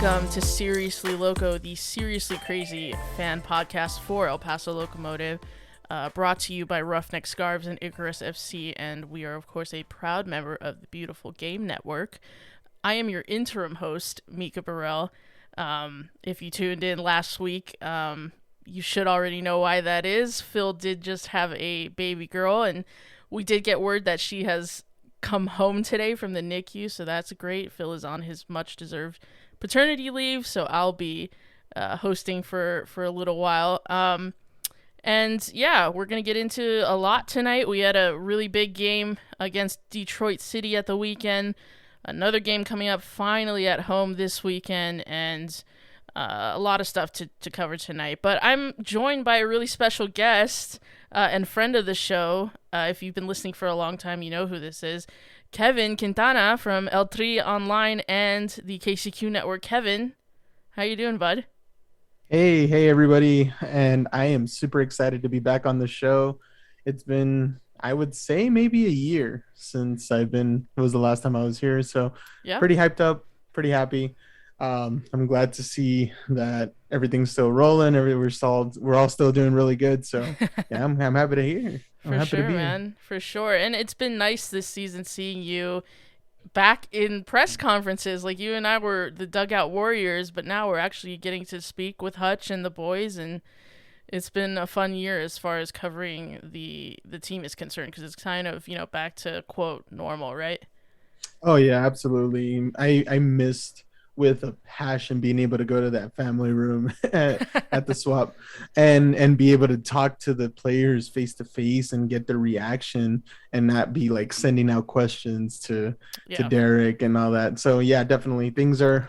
welcome to Seriously Loco, the seriously crazy fan podcast for El Paso Locomotive, brought to you by Roughneck Scarves and Icarus FC, and we are, of course, a proud member of the beautiful Game Network. I am your interim host, Mika Burrell. If you tuned in last week, you should already know why that is. Phil did just have a baby girl, and we did get word that she has come home today from the NICU, so that's great. Phil is on his much-deserved paternity leave, so I'll be hosting for a little while. And yeah, we're going to get into a lot tonight. We had a really big game against Detroit City at the weekend. Another game coming up finally at home this weekend, and a lot of stuff to cover tonight. But I'm joined by a really special guest and friend of the show. If you've been listening for a long time, you know who this is. Kevin Quintana from El Tri Online and the KCQ Network. Kevin, how you doing, bud? Hey, everybody. And I am super excited to be back on the show. It's been, I would say, maybe a year since it was the last time I was here. So Yeah. Pretty hyped up, pretty happy. I'm glad to see that everything's still rolling. We're all still doing really good. So yeah, I'm happy to hear. I'm happy to be man. here. For sure. And it's been nice this season seeing you back in press conferences. Like, you and I were the dugout warriors, but now we're actually getting to speak with Hutch and the boys, and it's been a fun year as far as covering the team is concerned, because it's kind of, back to quote normal, right? Oh yeah, absolutely. I missed with a passion being able to go to that family room at the swap and be able to talk to the players face to face and get their reaction and not be like sending out questions to Derek and all that. So yeah, definitely things are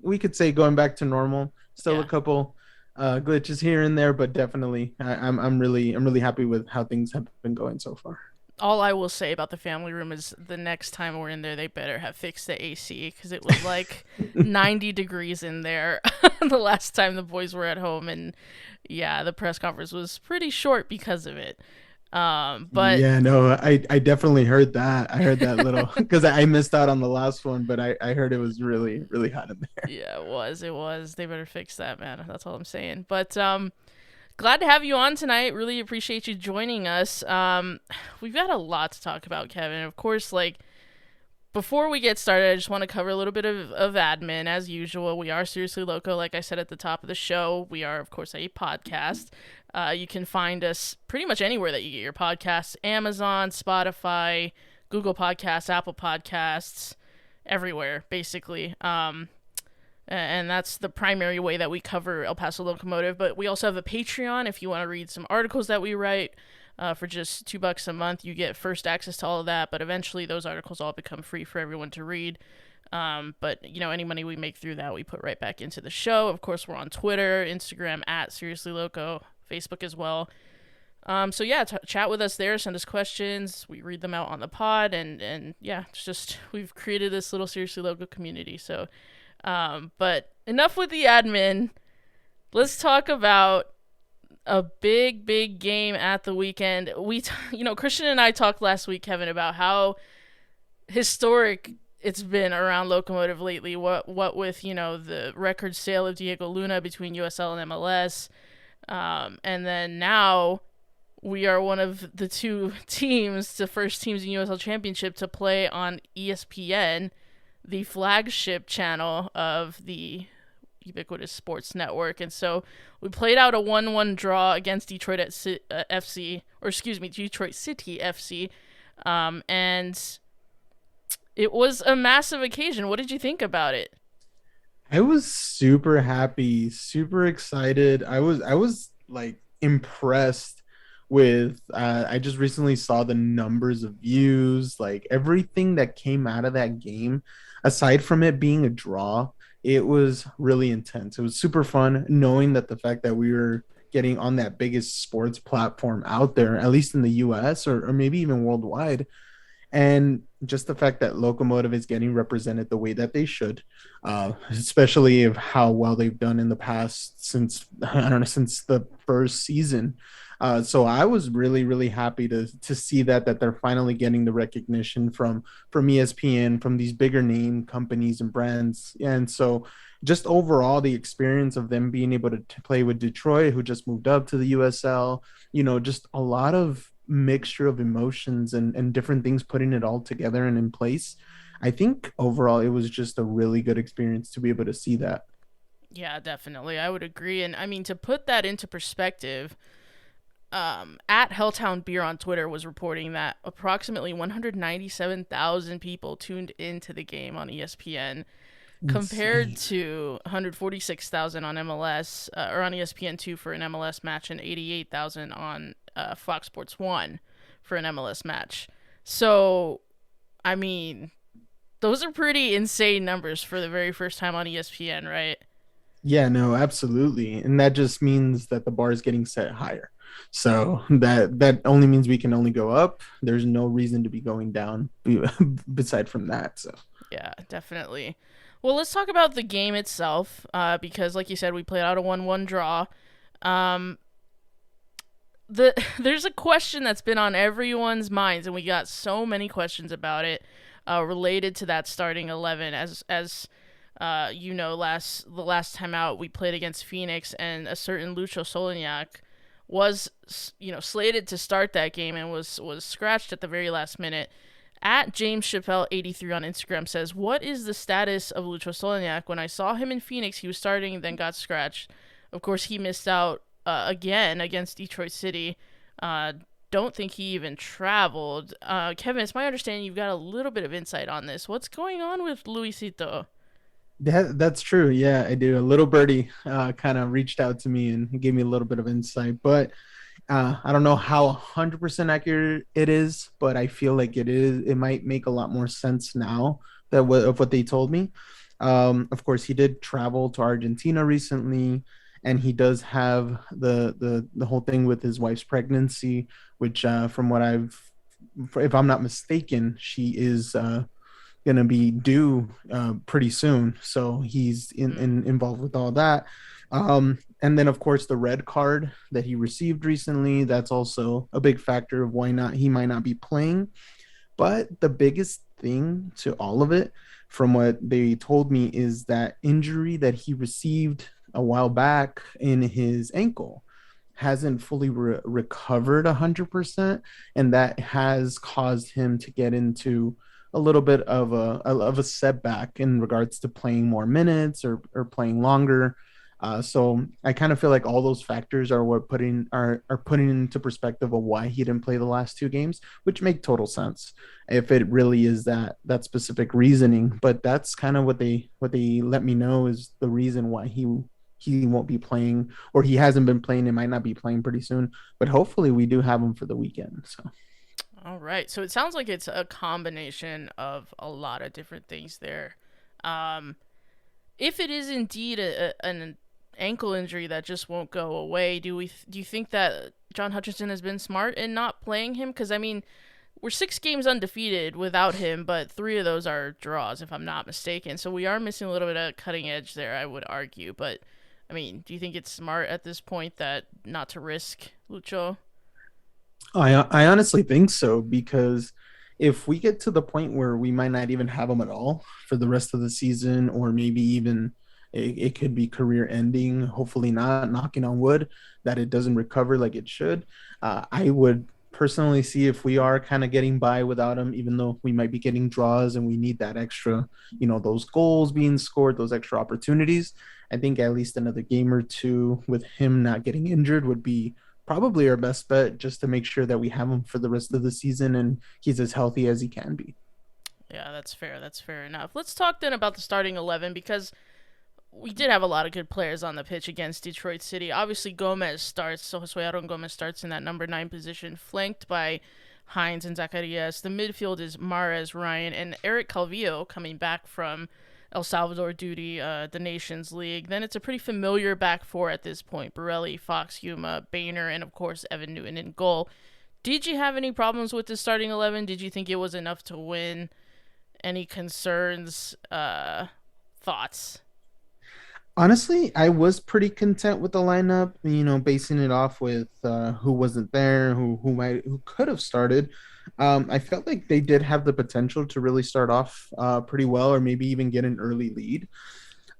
we could say going back to normal. Still a couple glitches here and there, but definitely I'm really happy with how things have been going so far. All I will say about the family room is the next time we're in there, they better have fixed the AC, because it was like 90 degrees in there the last time the boys were at home. And yeah, the press conference was pretty short because of it. But yeah, no, I definitely heard that. I heard that little because I missed out on the last one, but I heard it was really, really hot in there. Yeah, it was. They better fix that, man. That's all I'm saying. But glad to have you on tonight. Really appreciate you joining us. We've got a lot to talk about, Kevin. Of course, before we get started, I just want to cover a little bit of admin. As usual, we are Seriously Loco. Like I said at the top of the show, we are, of course, a podcast. You can find us pretty much anywhere that you get your podcasts: Amazon, Spotify, Google Podcasts, Apple Podcasts, everywhere, basically. And that's the primary way that we cover El Paso Locomotive. But we also have a Patreon. If you want to read some articles that we write for just $2 a month, you get first access to all of that. But eventually those articles all become free for everyone to read. But any money we make through that, we put right back into the show. Of course, we're on Twitter, Instagram at Seriously Loco, Facebook as well. So yeah, chat with us there. Send us questions. We read them out on the pod. And yeah, it's just, we've created this little Seriously Loco community. So but enough with the admin. Let's talk about a big game at the weekend. Christian and I talked last week, Kevin, about how historic it's been around Locomotive lately. What with, the record sale of Diego Luna between USL and MLS. And then now we are one of the two teams, the first teams in USL Championship to play on ESPN, the flagship channel of the ubiquitous sports network. And so we played out a 1-1 draw against Detroit City FC. And it was a massive occasion. What did you think about it? I was super happy, super excited. I was like impressed with I just recently saw the numbers of views, like everything that came out of that game. Aside from it being a draw, it was really intense. It was super fun knowing that the fact that we were getting on that biggest sports platform out there, at least in the US or maybe even worldwide. And just the fact that Locomotive is getting represented the way that they should, especially of how well they've done in the past since the first season. So I was really, really happy to see that they're finally getting the recognition from ESPN, from these bigger name companies and brands. And so just overall, the experience of them being able to play with Detroit, who just moved up to the USL, just a lot of mixture of emotions and different things, putting it all together and in place. I think overall it was just a really good experience to be able to see that. Yeah, definitely. I would agree. And I mean, to put that into perspective, at Helltown Beer on Twitter was reporting that approximately 197,000 people tuned into the game on ESPN, compared Insane. to 146,000 on MLS, or on ESPN2 for an MLS match, and 88,000 on Fox Sports 1 for an MLS match. So, I mean, those are pretty insane numbers for the very first time on ESPN, right? Yeah, no, absolutely. And that just means that the bar is getting set higher. So that only means we can only go up. There's no reason to be going down beside from that. So Yeah, definitely. Well, let's talk about the game itself, because, like you said, we played out a 1-1 draw. Um, there's a question that's been on everyone's minds, and we got so many questions about it, related to that starting 11. The last time out we played against Phoenix, and a certain Lucho Solaniak was slated to start that game and was scratched at the very last minute. At James Chappelle 83 on Instagram says, "What is the status of Lucho Solaniak? When I saw him in Phoenix, he was starting, then got scratched. Of course, he missed out again against Detroit City. Uh, don't think he even traveled." Kevin, it's my understanding you've got a little bit of insight on this. What's going on with Luisito? that's true. Yeah, I do. A little birdie kind of reached out to me and gave me a little bit of insight, but I don't know how 100% accurate it is, but I feel like it is. It might make a lot more sense now of what they told me. Of course, he did travel to Argentina recently, and he does have the whole thing with his wife's pregnancy, which, from what if I'm not mistaken, she is going to be due pretty soon. So he's involved with all that. And then, of course, the red card that he received recently, that's also a big factor of why not he might not be playing. But the biggest thing to all of it, from what they told me, is that injury that he received a while back in his ankle hasn't fully recovered 100%, and that has caused him to get into a little bit of a setback in regards to playing more minutes or playing longer. So I kind of feel like all those factors are what are putting into perspective of why he didn't play the last two games, which make total sense if it really is that specific reasoning. But that's kind of what they let me know is the reason why he won't be playing, or he hasn't been playing and might not be playing pretty soon. But hopefully we do have him for the weekend. So All right. So it sounds like it's a combination of a lot of different things there. Um, if it is indeed an ankle injury that just won't go away, do you think that John Hutchinson has been smart in not playing him? Because I mean, we're 6 games undefeated without him, but 3 of those are draws, if I'm not mistaken. So we are missing a little bit of cutting edge there, I would argue. But I mean, do you think it's smart at this point that not to risk Lucho? I honestly think so, because if we get to the point where we might not even have him at all for the rest of the season, or maybe even it could be career ending, hopefully not, knocking on wood, that it doesn't recover like it should. I would personally see if we are kind of getting by without him, even though we might be getting draws and we need that extra, those goals being scored, those extra opportunities. I think at least another game or two with him not getting injured would be probably our best bet, just to make sure that we have him for the rest of the season and he's as healthy as he can be. Yeah, that's fair. That's fair enough. Let's talk then about the starting 11, because we did have a lot of good players on the pitch against Detroit City. Obviously, Gomez starts. So Josue Aaron Gomez starts in that number 9 position, flanked by Hines and Zacarias. The midfield is Mares, Ryan, and Eric Calvillo coming back from El Salvador duty, the Nations League. Then it's a pretty familiar back four at this point. Borelli, Fox, Yuma, Boehner, and of course Evan Newton in goal. Did you have any problems with the starting 11? Did you think it was enough to win? Any concerns? Thoughts? Honestly, I was pretty content with the lineup, basing it off with who wasn't there, who could have started. I felt like they did have the potential to really start off pretty well, or maybe even get an early lead.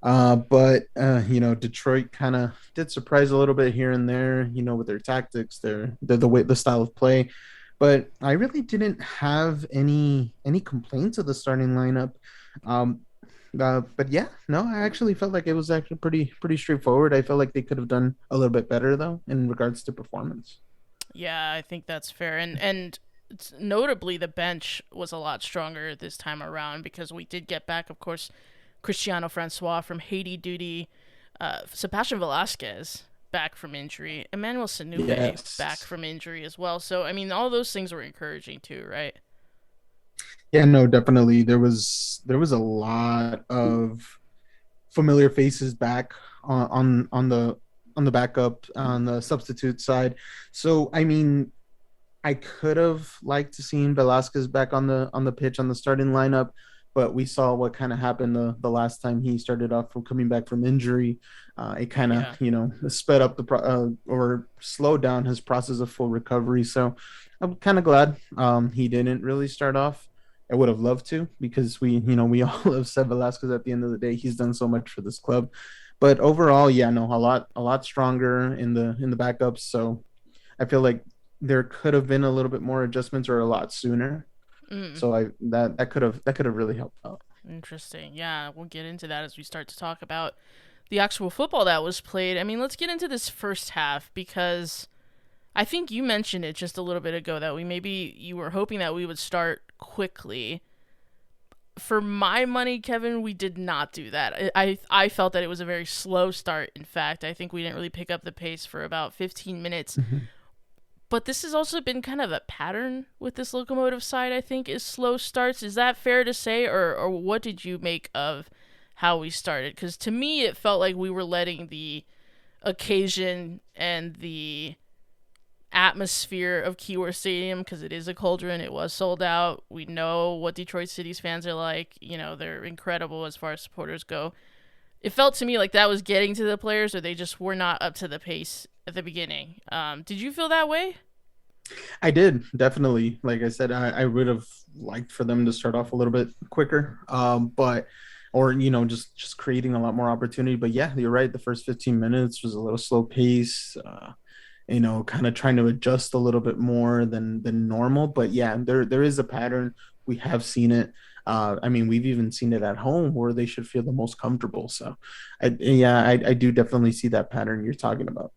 But Detroit kind of did surprise a little bit here and there, with their tactics, the way, the style of play. But I really didn't have any complaints of the starting lineup. Um, but yeah, no, I actually felt like it was actually pretty straightforward. I felt like they could have done a little bit better though in regards to performance. Yeah, I think that's fair. And notably, the bench was a lot stronger this time around because we did get back, of course, Cristiano Francois from Haiti duty, Sebastian Velasquez back from injury, Emmanuel Sanube back Yes. from injury as well. So, I mean, all those things were encouraging too, right? Yeah, no, definitely. There was a lot of familiar faces back on the backup on the substitute side. So I mean, I could have liked to seen Velasquez back on the pitch on the starting lineup, but we saw what kind of happened the last time he started off from coming back from injury. It kind of Yeah. sped up or slowed down his process of full recovery. So I'm kind of glad he didn't really start off. I would have loved to because we all have said Velasquez at the end of the day. He's done so much for this club, but overall, yeah, no, a lot stronger in the backups. So I feel like there could have been a little bit more adjustments or a lot sooner. Mm. So I that could have really helped out. Interesting. Yeah, we'll get into that as we start to talk about the actual football that was played. I mean, let's get into this first half because I think you mentioned it just a little bit ago that you were hoping that we would start quickly. For my money, Kevin, we did not do that. I felt that it was a very slow start. In fact, I think we didn't really pick up the pace for about 15 minutes. Mhm. But this has also been kind of a pattern with this locomotive side, I think, is slow starts. Is that fair to say? Or what did you make of how we started? Because to me, it felt like we were letting the occasion and the atmosphere of Keyworth Stadium, because it is a cauldron, it was sold out. We know what Detroit City's fans are like. You know, they're incredible as far as supporters go. It felt to me like that was getting to the players, or they just were not up to the pace at the beginning. Did you feel that way? I did definitely. Like I said, I would have liked for them to start off a little bit quicker, but or just creating a lot more opportunity. But yeah, you're right. The first 15 minutes was a little slow pace. Kind of trying to adjust a little bit more than normal. But yeah, there is a pattern. We have seen it. I mean, we've even seen it at home where they should feel the most comfortable. So, I do definitely see that pattern you're talking about.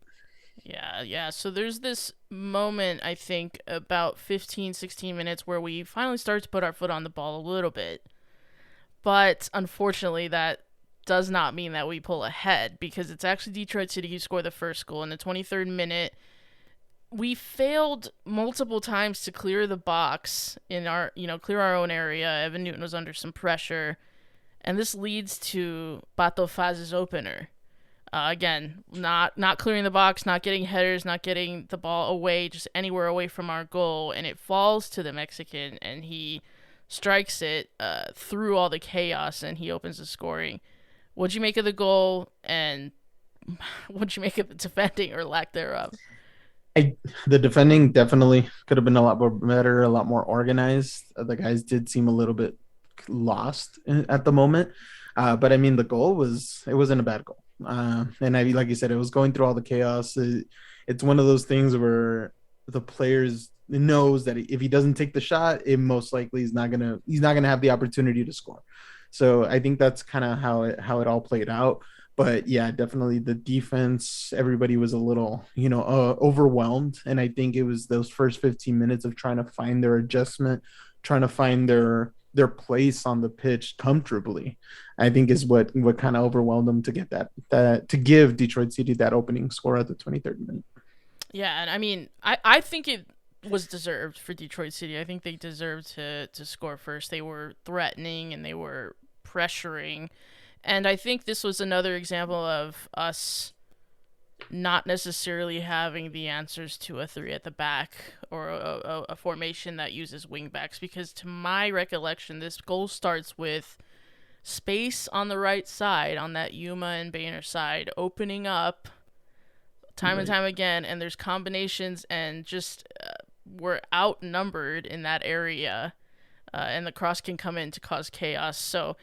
Yeah, yeah. So there's this moment, I think, about 15, 16 minutes where we finally start to put our foot on the ball a little bit. But unfortunately, that does not mean that we pull ahead because it's actually Detroit City who scored the first goal in the 23rd minute. We failed multiple times to clear the box in our, clear our own area. Evan Newton was under some pressure, and this leads to Pato Faz's opener. Again, not clearing the box, not getting headers, not getting the ball away, just anywhere away from our goal, and it falls to the Mexican, and he strikes it through all the chaos, and he opens the scoring. What'd you make of the goal, and what'd you make of the defending or lack thereof? I The defending definitely could have been a lot more better, a lot more organized. The guys did seem a little bit lost at the moment, but I mean the goal it wasn't a bad goal. And I like you said, it was going through all the chaos. It's one of those things where the players knows that if he doesn't take the shot, it most likely he's not gonna have the opportunity to score. So I think that's kind of how it all played out. But yeah, definitely the defense, everybody was a little, overwhelmed. And I think it was those first 15 minutes of trying to find their adjustment, trying to find their place on the pitch comfortably. I think is what kind of overwhelmed them to get that to give Detroit City that opening score at the 23rd minute. Yeah, and I mean, I think it was deserved for Detroit City. I think they deserved to score first. They were threatening and they were pressuring. And I think this was another example of us not necessarily having the answers to a three at the back or a formation that uses wingbacks. Because to my recollection, this goal starts with space on the right side, on that Yuma and Boehner side, opening up time and Right. time again, and there's combinations, and just we're outnumbered in that area, and the cross can come in to cause chaos. So,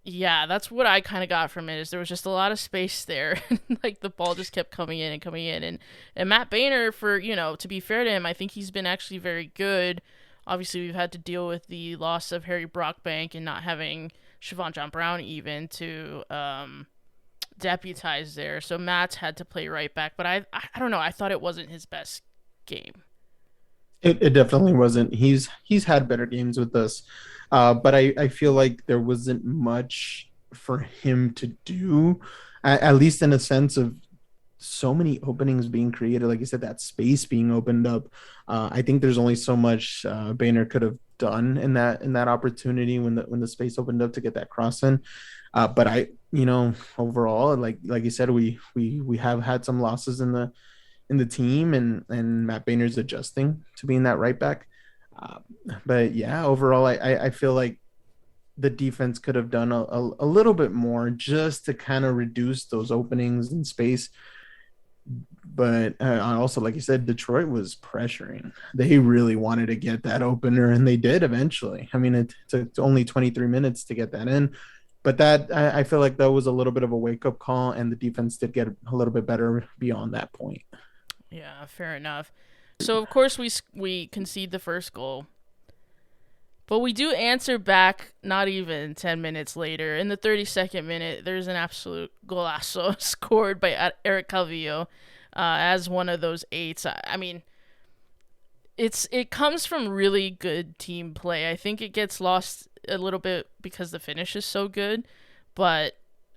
yeah, that's what I kind of got from it. Is there was just a lot of space there, like the ball just kept coming in and coming in, and Matt Boehner, for to be fair to him, I think he's been actually very good. Obviously, we've had to deal with the loss of Harry Brockbank and not having Siobhan John Brown even to deputize there. So Matt's had to play right back, but I don't know. I thought it wasn't his best game. It definitely wasn't. He's had better games with us, but I feel like there wasn't much for him to do, at least in a sense of so many openings being created. Like you said, that space being opened up. I think there's only so much Boehner could have done in that opportunity when the space opened up to get that cross in. But overall, like you said, we have had some losses in the team, and Matt Boehner's adjusting to being that right back. Uh, but yeah, overall, I feel like the defense could have done a little bit more just to kind of reduce those openings in space. But also, like you said, Detroit was pressuring. They really wanted to get that opener, and they did eventually. I mean, it took only 23 minutes to get that in. But that I feel like that was a little bit of a wake up call, and the defense did get a little bit better beyond that point. Yeah, fair enough. So of course we concede the first goal, but we do answer back not even 10 minutes later. In the 32nd minute, there's an absolute golazo scored by Eric Calvillo as one of those eights. I mean, it comes from really good team play. I think it gets lost a little bit because the finish is so good, but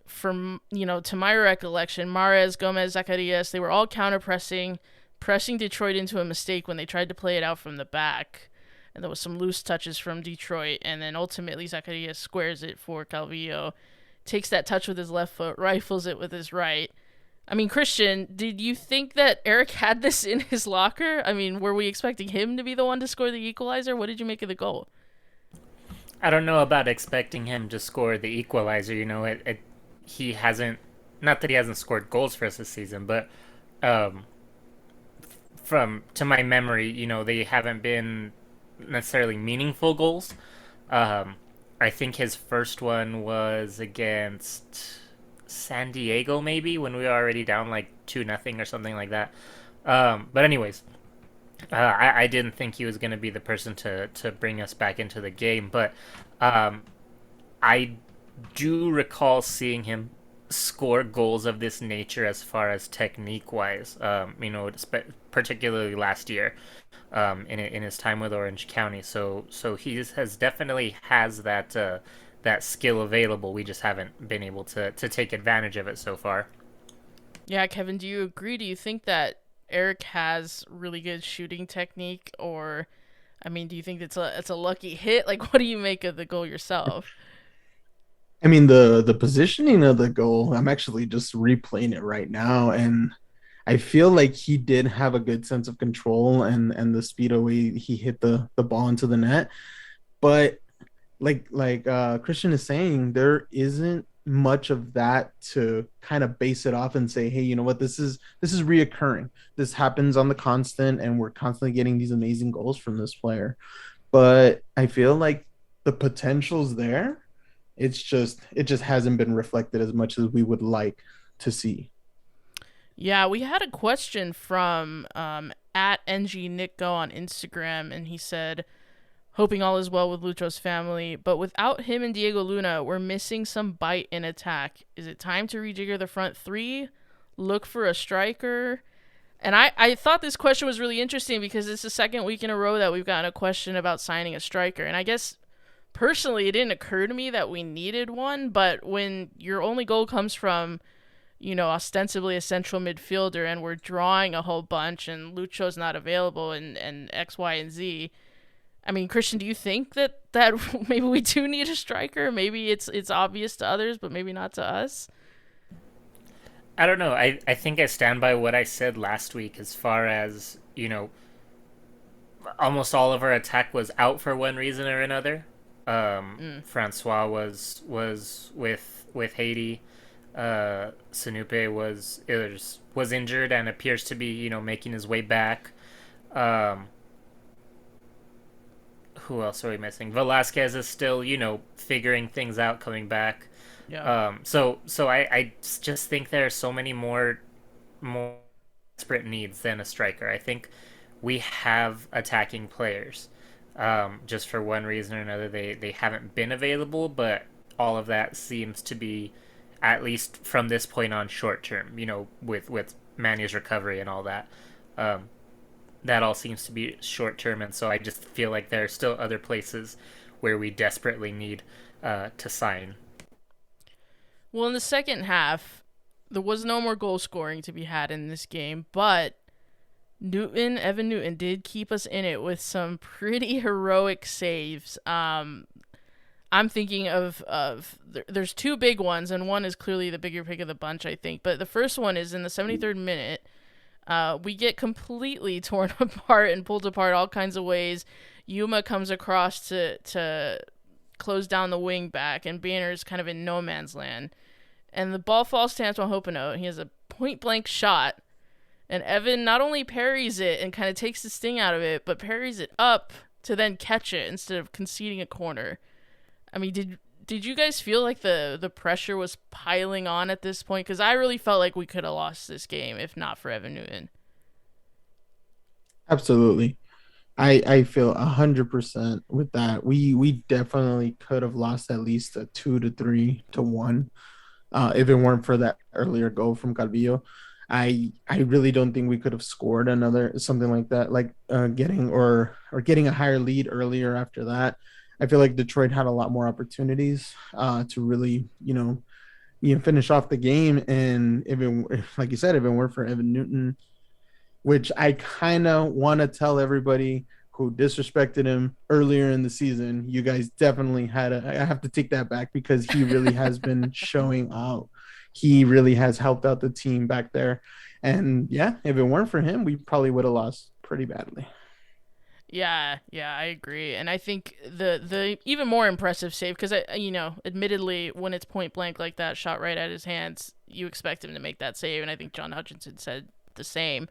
from to my recollection, Mares, Gomez, Zacarias, they were all counter pressing Detroit into a mistake when they tried to play it out from the back. And there was some loose touches from Detroit, and then ultimately Zacarias squares it for Calvillo, takes that touch with his left foot, rifles it with his right. I mean, Christian, did you think that Eric had this in his locker? I mean, were we expecting him to be the one to score the equalizer? What did you make of the goal? I don't know about expecting him to score the equalizer. He hasn't, not that he hasn't scored goals for us this season, but um, from to my memory, they haven't been necessarily meaningful goals. Um, I think his first one was against San Diego, maybe when we were already down like 2-0 or something like that. But anyways, I didn't think he was going to be the person to bring us back into the game, but um, I do recall seeing him score goals of this nature as far as technique wise. Particularly last year, in his time with Orange County. So he has definitely has that skill available. We just haven't been able to take advantage of it so far. Yeah, Kevin, do you agree? Do you think that Eric has really good shooting technique, or, I mean, do you think it's a lucky hit? Like, what do you make of the goal yourself? I mean, the positioning of the goal, I'm actually just replaying it right now, and I feel like he did have a good sense of control and the speed away he hit the ball into the net. But like Christian is saying, there isn't much of that to kind of base it off and say, hey, you know what, this is reoccurring. This happens on the constant, and we're constantly getting these amazing goals from this player. But I feel like the potential's there. It just hasn't been reflected as much as we would like to see. Yeah, we had a question from at NGNickGo on Instagram, and he said, hoping all is well with Lucho's family, but without him and Diego Luna, we're missing some bite in attack. Is it time to rejigger the front three? Look for a striker? And I thought this question was really interesting because it's the second week in a row that we've gotten a question about signing a striker. And I guess personally it didn't occur to me that we needed one, but when your only goal comes from ostensibly a central midfielder, and we're drawing a whole bunch, and Lucho's not available, and X, Y, and Z. I mean, Christian, do you think that maybe we do need a striker? Maybe it's obvious to others, but maybe not to us. I don't know. I think I stand by what I said last week as far as, almost all of our attack was out for one reason or another. Francois was with Haiti. Sanupe was injured and appears to be making his way back. Who else are we missing? Velasquez is still figuring things out, coming back. Yeah. So I just think there are so many more desperate needs than a striker. I think we have attacking players. Just for one reason or another, they haven't been available, but all of that seems to be, at least from this point on, short term. With Manny's recovery and all that. That all seems to be short term, and so I just feel like there are still other places where we desperately need to sign. Well, in the second half, there was no more goal scoring to be had in this game, but Evan Newton did keep us in it with some pretty heroic saves. I'm thinking of there's two big ones, and one is clearly the bigger pick of the bunch, I think. But the first one is in the 73rd minute. We get completely torn apart and pulled apart all kinds of ways. Yuma comes across to close down the wing back, and Banner's kind of in no man's land. And the ball falls to Antoine Hopino. He has a point-blank shot. And Evan not only parries it and kind of takes the sting out of it, but parries it up to then catch it instead of conceding a corner. I mean, did you guys feel like the pressure was piling on at this point? Because I really felt like we could have lost this game if not for Evan Newton. Absolutely. I feel 100% with that. We definitely could have lost at least a 2-3-1 if it weren't for that earlier goal from Calvillo. I really don't think we could have scored something like that, like getting a higher lead earlier after that. I feel like Detroit had a lot more opportunities to really, finish off the game. And like you said, if it weren't for Evan Newton, which I kind of want to tell everybody who disrespected him earlier in the season, you guys definitely I have to take that back, because he really has been showing out. He really has helped out the team back there. And yeah, if it weren't for him, we probably would have lost pretty badly. Yeah, I agree. And I think the even more impressive save, because, admittedly, when it's point blank like that, shot right at his hands, you expect him to make that save. And I think John Hutchinson said the same.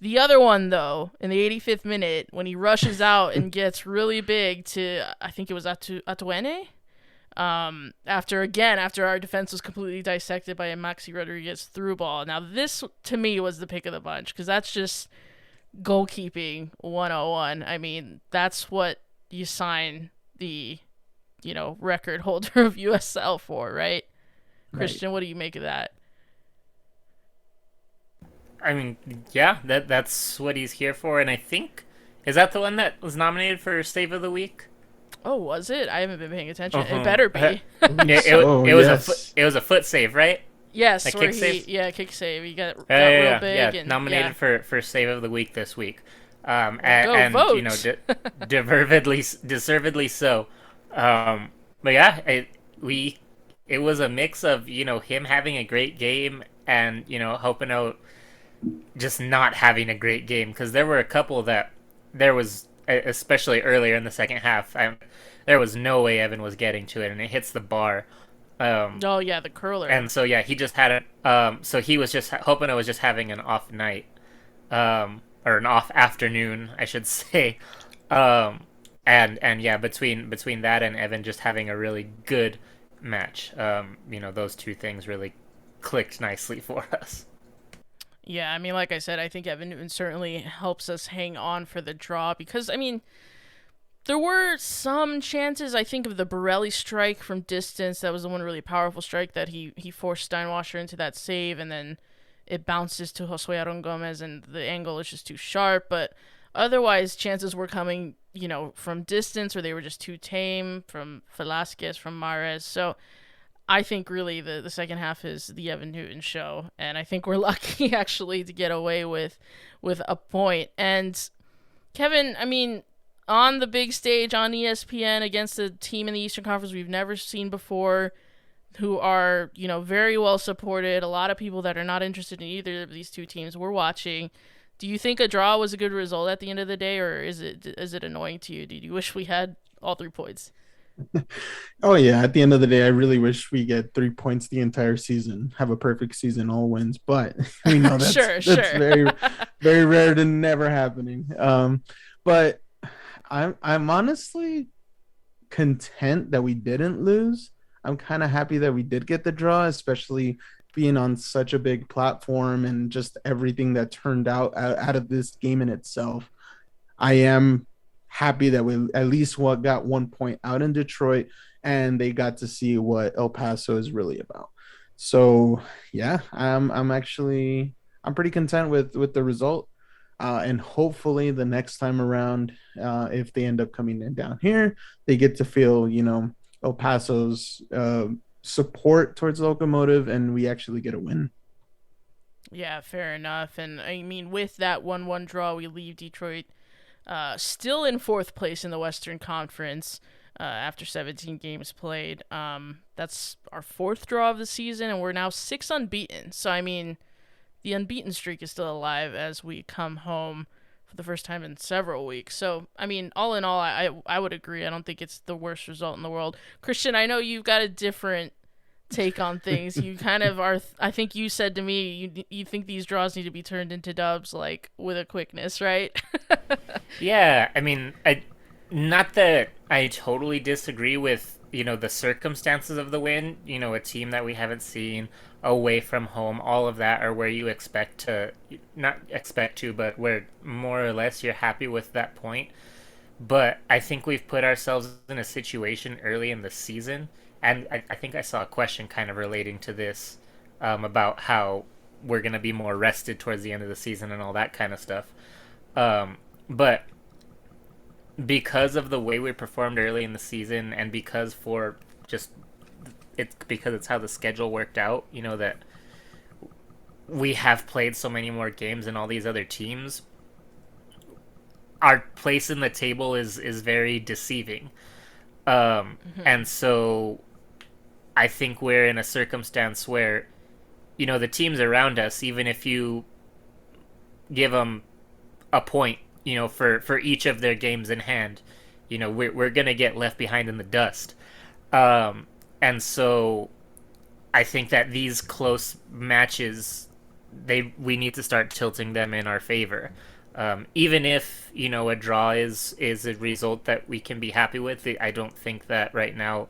The other one, though, in the 85th minute, when he rushes out and gets really big to, I think it was Atuene? After our defense was completely dissected by a Maxi Rodriguez through ball. Now, this, to me, was the pick of the bunch, because that's just goalkeeping 101. I mean, that's what you sign the, record holder of USL for, right? Christian, what do you make of that? I mean, yeah, that's what he's here for, and I think, is that the one that was nominated for Save of the Week? Oh, was it? I haven't been paying attention. It better be. It was a foot save, right? Yes, a kick save? Yeah, kick save. He got real big. Yeah, nominated for Save of the Week this week. Vote. Deservedly so. But yeah, it was a mix of him having a great game and helping out just not having a great game, because there were a couple that there was, especially earlier in the second half, there was no way Evan was getting to it, and it hits the bar. The curler. And so yeah, he just had it. So he was just hoping I was just having an off night, or an off afternoon, I should say. And yeah, between that and Evan just having a really good match, those two things really clicked nicely for us. Yeah, I mean, like I said, I think Evan Newton certainly helps us hang on for the draw, because, I mean, there were some chances. I think of the Borelli strike from distance. That was the one really powerful strike that he forced Steinwasser into that save, and then it bounces to Josue Aron Gomez, and the angle is just too sharp. But otherwise, chances were coming, from distance, or they were just too tame, from Velasquez, from Mahrez. So I think really the second half is the Evan Newton show, and I think we're lucky actually to get away with a point. And Kevin, I mean, on the big stage on ESPN against a team in the Eastern Conference we've never seen before, who are, very well supported, a lot of people that are not interested in either of these two teams we're watching. Do you think a draw was a good result at the end of the day, or is it annoying to you? Did you wish we had all 3 points? Oh yeah, at the end of the day, I really wish we get 3 points the entire season, have a perfect season, all wins. But we know Sure, that's sure. very, very rare to never happening. But I'm honestly content that we didn't lose. I'm kind of happy that we did get the draw, especially being on such a big platform and just everything that turned out of this game in itself. I am happy that we at least got 1 point out in Detroit and they got to see what El Paso is really about. So yeah, I'm pretty content with the result. And hopefully the next time around, if they end up coming in down here, they get to feel, El Paso's support towards Locomotive and we actually get a win. Yeah, fair enough. And I mean, with that 1-1 draw, we leave Detroit still in fourth place in the Western Conference after 17 games played. That's our fourth draw of the season, and we're now 6 unbeaten. So, I mean, the unbeaten streak is still alive as we come home for the first time in several weeks. So, I mean, all in all, I would agree. I don't think it's the worst result in the world. Christian, I know you've got a different take on things. You kind of are. I think you said to me you think these draws need to be turned into dubs like with a quickness, right? Yeah, I mean, not that I totally disagree with, the circumstances of the win, a team that we haven't seen away from home, all of that are where you expect to, not expect to, but where more or less you're happy with that point. But I think we've put ourselves in a situation early in the season, and I think I saw a question kind of relating to this, about how we're going to be more rested towards the end of the season and all that kind of stuff. But because of the way we performed early in the season, and because it's how the schedule worked out, that we have played so many more games than all these other teams, our place in the table is very deceiving. And so I think we're in a circumstance where, the teams around us, even if you give them a point, for each of their games in hand, we're gonna get left behind in the dust. And so I think that these close matches, we need to start tilting them in our favor. Even if a draw is a result that we can be happy with, I don't think that right now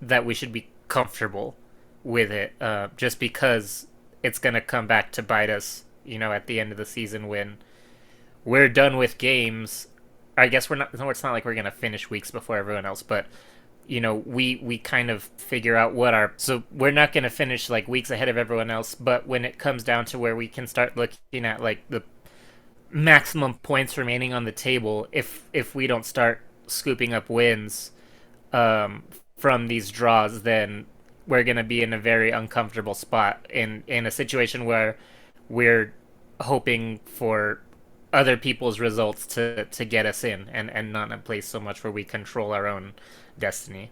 that we should be comfortable with it, just because it's gonna come back to bite us, at the end of the season when we're done with games. I guess we're not. No, it's not like we're gonna finish weeks before everyone else, but we kind of figure out so we're not gonna finish like weeks ahead of everyone else. But when it comes down to where we can start looking at like the maximum points remaining on the table, if we don't start scooping up wins from these draws, then we're gonna be in a very uncomfortable spot in a situation where we're hoping for other people's results to get us in, and not in a place so much where we control our own destiny.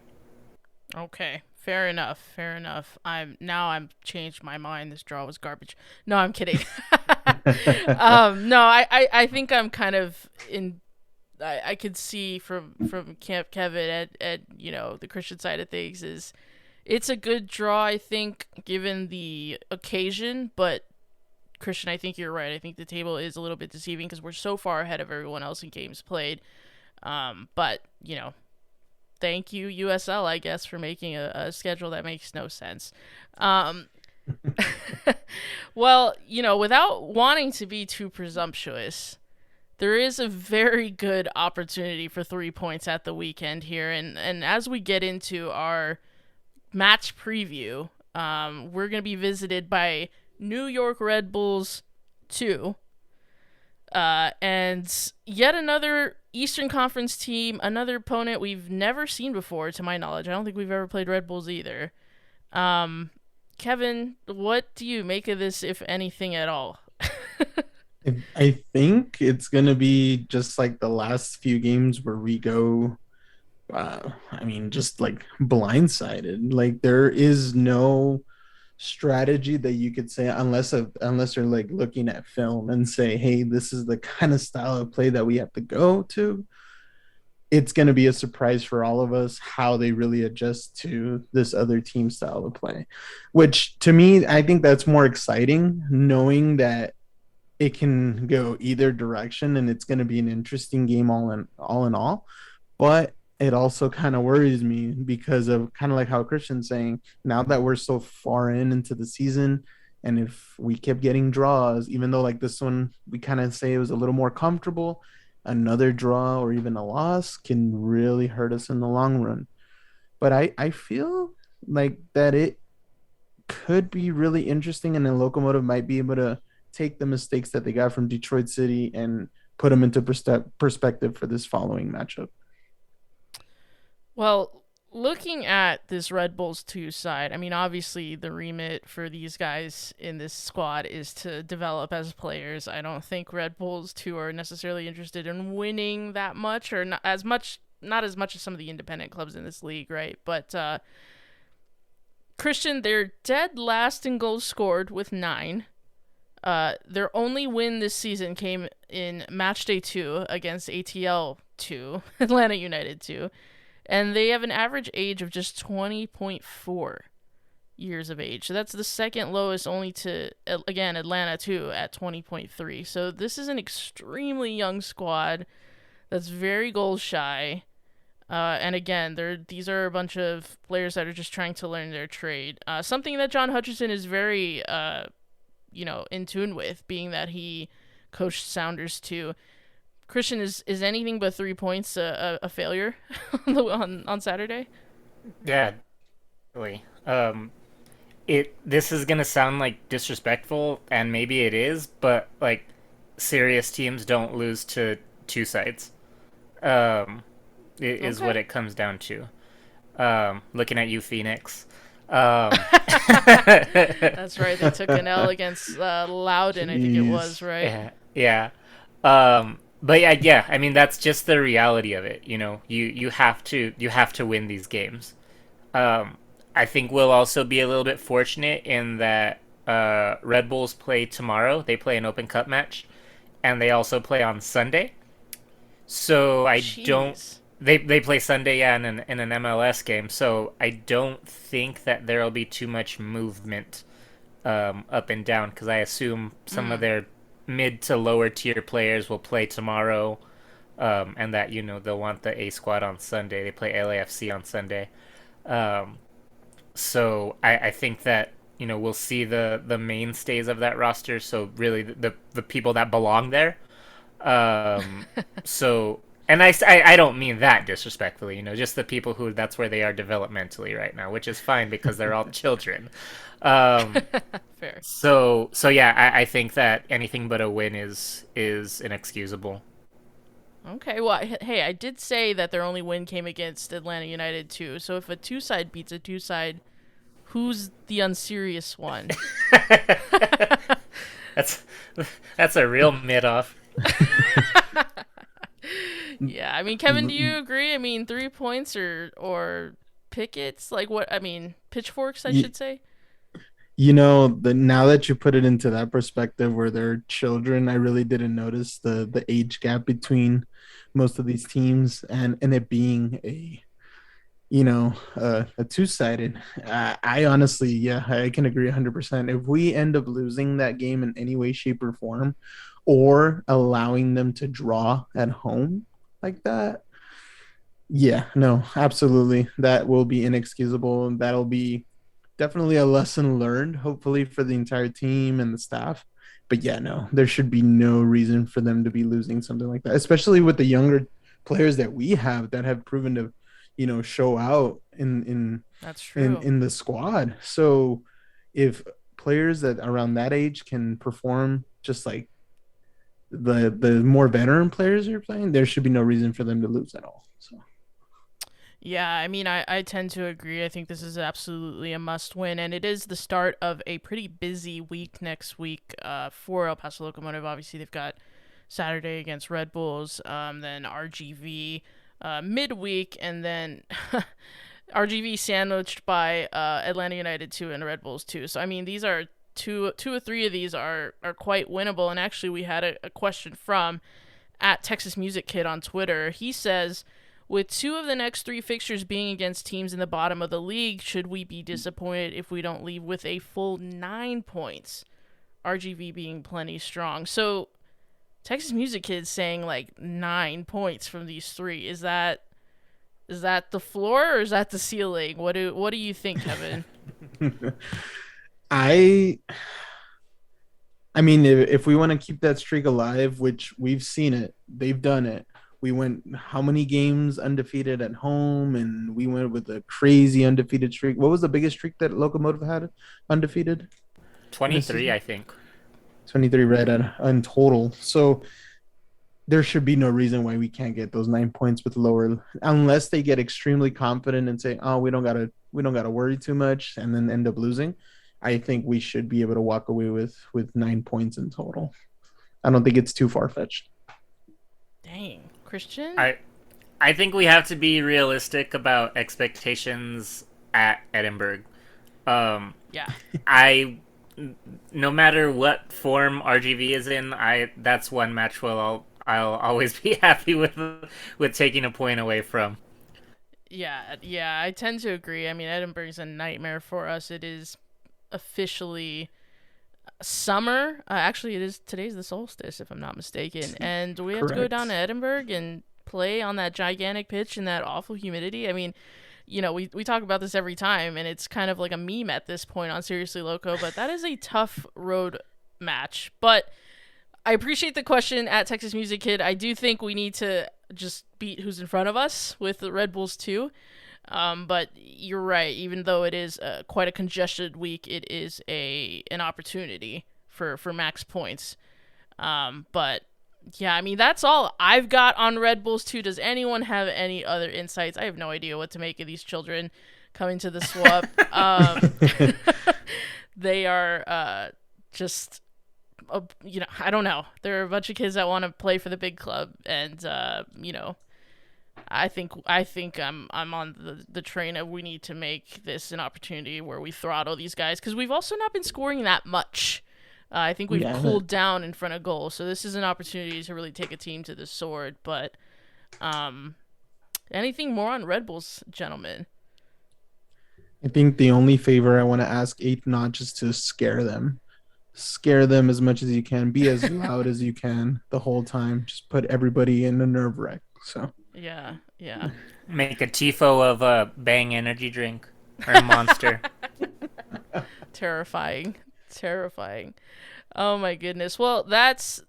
Okay, fair enough. Fair enough. I'm changed my mind. This draw was garbage. No, I'm kidding. No, I think I'm kind of in. I could see from Camp Kevin at the Christian side of things is it's a good draw, I think, given the occasion. But Christian, I think you're right. I think the table is a little bit deceiving because we're so far ahead of everyone else in games played. But thank you USL, I guess, for making a schedule that makes no sense. Well, without wanting to be too presumptuous, there is a very good opportunity for 3 points at the weekend here, and as we get into our match preview, we're gonna be visited by New York Red Bulls 2, and yet another Eastern Conference team, another opponent we've never seen before, to my knowledge. I don't think we've ever played Red Bulls either. Kevin, what do you make of this, if anything at all? I think it's gonna be just like the last few games where we go. Just like blindsided. Like there is no strategy that you could say unless you're like looking at film and say, hey, this is the kind of style of play that we have to go to. it's going to be a surprise for all of us how they really adjust to this other team style of play, which to me, I think that's more exciting, knowing that it can go either direction and it's going to be an interesting game all in all. But it also kind of worries me because of kind of like how Christian's saying, now that we're so far into the season, and if we kept getting draws, even though like this one we kind of say it was a little more comfortable, another draw or even a loss can really hurt us in the long run. But I feel like that it could be really interesting, and then Locomotive might be able to take the mistakes that they got from Detroit City and put them into perspective for this following matchup. Well, looking at this Red Bulls 2 side, I mean, obviously the remit for these guys in this squad is to develop as players. I don't think Red Bulls 2 are necessarily interested in winning that much, or not as much as some of the independent clubs in this league, right? But Christian, they're dead last in goals scored with 9. Their only win this season came in match day 2 against ATL 2, Atlanta United 2. And they have an average age of just 20.4 years of age. So that's the second lowest, only to, again, Atlanta 2 at 20.3. So this is an extremely young squad that's very goal shy. And again, these are a bunch of players that are just trying to learn their trade. Something that John Hutchison is very in tune with, being that he coached Sounders too. Christian, is anything but 3 points a failure on Saturday? Yeah, really. This is gonna sound like disrespectful, and maybe it is, but like serious teams don't lose to two sides. Is what it comes down to. Looking at you, Phoenix. That's right. They took an L against Loudon, I think it was, right? Yeah. But yeah. I mean, that's just the reality of it. You know, you have to win these games. I think we'll also be a little bit fortunate in that Red Bulls play tomorrow. They play an Open Cup match, and they also play on Sunday. So They play Sunday, in an MLS game, so I don't think that there'll be too much movement up and down, because I assume some of their mid to lower tier players will play tomorrow, and that, they'll want the A squad on Sunday. They play LAFC on Sunday. So I think that, we'll see the mainstays of that roster, so really the people that belong there. So... And I don't mean that disrespectfully, just the people who that's where they are developmentally right now, which is fine because they're all children. Fair. So yeah, I think that anything but a win is inexcusable. Okay, well, hey, I did say that their only win came against Atlanta United too. So if a two-side beats a two-side, who's the unserious one? That's a real mid-off. Yeah, I mean, Kevin, do you agree? I mean, 3 points or pickets? Like what? I mean, pitchforks, I should say. Now that you put it into that perspective where they're children, I really didn't notice the age gap between most of these teams and it being a two-sided. I honestly, I can agree 100%. If we end up losing that game in any way, shape, or form, or allowing them to draw at home like that, no, absolutely, that will be inexcusable, and that'll be definitely a lesson learned, hopefully, for the entire team and the staff. But no, there should be no reason for them to be losing something like that, especially with the younger players that we have that have proven to show out in that's true in the squad. So if players that around that age can perform just like the more veteran players are playing, there should be no reason for them to lose at all. So yeah, I mean, I tend to agree. I think this is absolutely a must win, and it is the start of a pretty busy week next week for El Paso Locomotive. Obviously, they've got Saturday against Red Bulls, then RGV midweek, and then RGV sandwiched by Atlanta United 2 and Red Bulls 2. So, I mean, these are two or three of these are quite winnable. And actually, we had a question from @TexasMusicKid on Twitter. He says, With 2 of the next 3 fixtures being against teams in the bottom of the league, should we be disappointed if we don't leave with a full 9 points? RGV being plenty strong. So Texas Music Kids saying like 9 points from these 3. Is that the floor or is that the ceiling? What do you think, Kevin? I mean, if we want to keep that streak alive, which we've seen it, they've done it. We went how many games undefeated at home, and we went with a crazy undefeated streak. What was the biggest streak that Locomotive had undefeated? 23, I think. 23 red in total. So there should be no reason why we can't get those 9 points with lower, unless they get extremely confident and say, "Oh, we don't gotta worry too much," and then end up losing. I think we should be able to walk away with 9 points in total. I don't think it's too far-fetched. Dang, Christian? I think we have to be realistic about expectations at Edinburgh. Yeah. No matter what form RGV is in, that's one match I'll always be happy with taking a point away from. Yeah, I tend to agree. I mean, Edinburgh's a nightmare for us. It is officially summer. Actually, today's the solstice, if I'm not mistaken, and we have to go down to Edinburgh and play on that gigantic pitch in that awful humidity. I mean, you know, we talk about this every time, and it's kind of like a meme at this point on Seriously Loco, but that is a tough road match. But I appreciate the question at Texas Music Kid. I do think we need to just beat who's in front of us with the Red Bulls too. But you're right. Even though it is quite a congested week, it is an opportunity for max points. But yeah, I mean, that's all I've got on Red Bulls 2. Does anyone have any other insights? I have no idea what to make of these children coming to the swap. They are just, I don't know. There are a bunch of kids that want to play for the big club, and I think I'm on the train of we need to make this an opportunity where we throttle these guys, because we've also not been scoring that much. I think we've cooled down in front of goal, so this is an opportunity to really take a team to the sword. But anything more on Red Bulls, gentlemen? I think the only favor I want to ask Eighth Notch is to scare them. Scare them as much as you can. Be as loud as you can the whole time. Just put everybody in a nerve wreck. So yeah. Make a tifo of a Bang energy drink or a Monster. Terrifying. Oh my goodness. Well, that's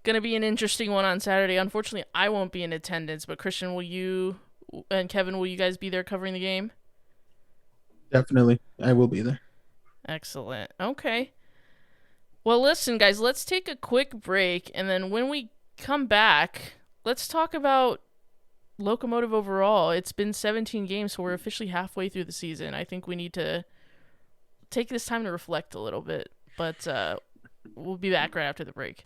gonna be an interesting one on Saturday. Unfortunately, I won't be in attendance, but Christian, will you and Kevin, will you guys be there covering the game? Definitely, I will be there. Excellent. Okay. Well, listen, guys, let's take a quick break, and then when we come back, let's talk about Locomotive overall. It's been 17 games, so we're officially halfway through the season. I think we need to take this time to reflect a little bit, but we'll be back right after the break.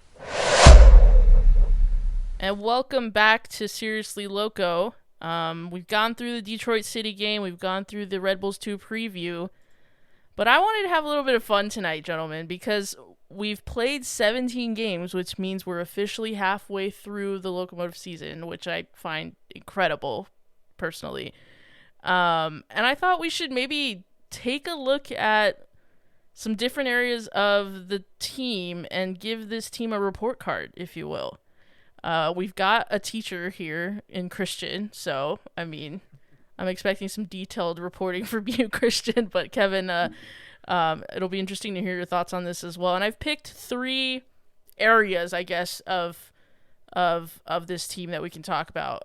And welcome back to Seriously Loco. We've gone through the Detroit City game. We've gone through the Red Bulls 2 preview. But I wanted to have a little bit of fun tonight, gentlemen, because we've played 17 games, which means we're officially halfway through the Locomotive season, which I find incredible, personally. And I thought we should maybe take a look at some different areas of the team and give this team a report card, if you will. We've got a teacher here in Christian, so, I mean, I'm expecting some detailed reporting from you, Christian, but Kevin, it'll be interesting to hear your thoughts on this as well. And I've picked 3 areas, I guess, of this team that we can talk about.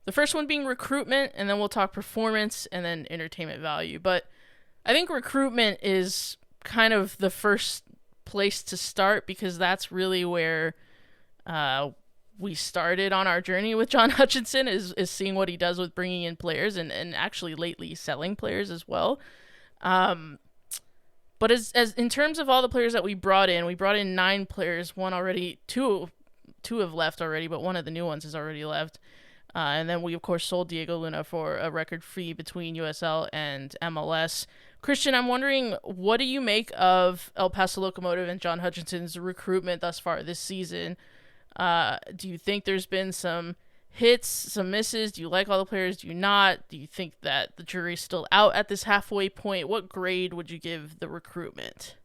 The first one being recruitment, and then we'll talk performance, and then entertainment value. But I think recruitment is kind of the first place to start, because that's really where we started on our journey with John Hutchinson, is seeing what he does with bringing in players and actually lately selling players as well. But as in terms of all the players that we brought in 9 players. One already, two have left already, but one of the new ones has already left. And then we, of course, sold Diego Luna for a record fee between USL and MLS. Christian, I'm wondering, what do you make of El Paso Locomotive and John Hutchinson's recruitment thus far this season? Do you think there's been some hits, some misses? Do you like all the players? Do you not? Do you think that the jury's still out at this halfway point? What grade would you give the recruitment?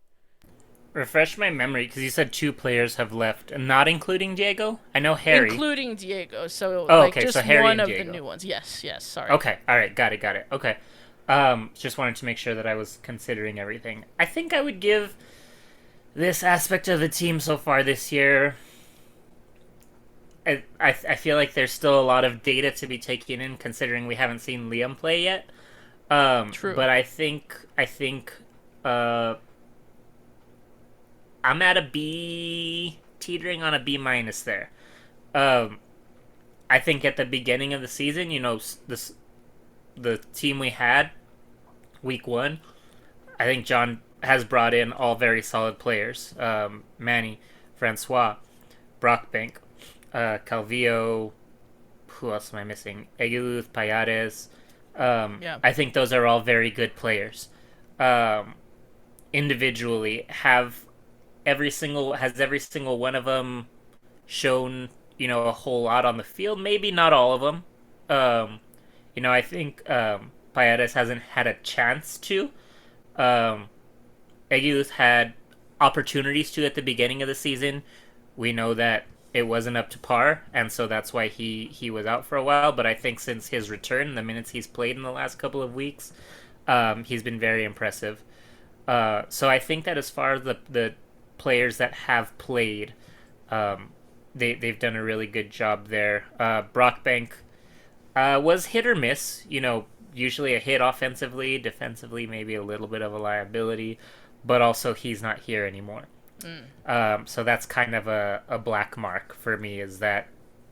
Refresh my memory, because you said 2 players have left, not including Diego. I know Harry. Including Diego, so Oh, like okay, just so Harry one and of Diego. the new ones. Yes, sorry. Okay, all right, got it. Okay, just wanted to make sure that I was considering everything. I think I would give this aspect of the team so far this year. I feel like there's still a lot of data to be taken in, considering we haven't seen Liam play yet. True. But I think uh, I'm at a B, teetering on a B minus there. I think at the beginning of the season, the team we had week 1, I think John has brought in all very solid players. Manny, Francois, Brockbank, Calvillo. Who else am I missing? Eguth, Payares. Yeah. I think those are all very good players. Individually, has every single one of them shown a whole lot on the field? Maybe not all of them. I think Payares hasn't had a chance to. Eguth had opportunities to at the beginning of the season. We know that it wasn't up to par, and so that's why he was out for a while. But I think since his return, the minutes he's played in the last couple of weeks, he's been very impressive. So I think that as far as the players that have played, they've done a really good job there. Brockbank was hit or miss. Usually a hit offensively, defensively maybe a little bit of a liability, but also he's not here anymore. So that's kind of a black mark for me, is that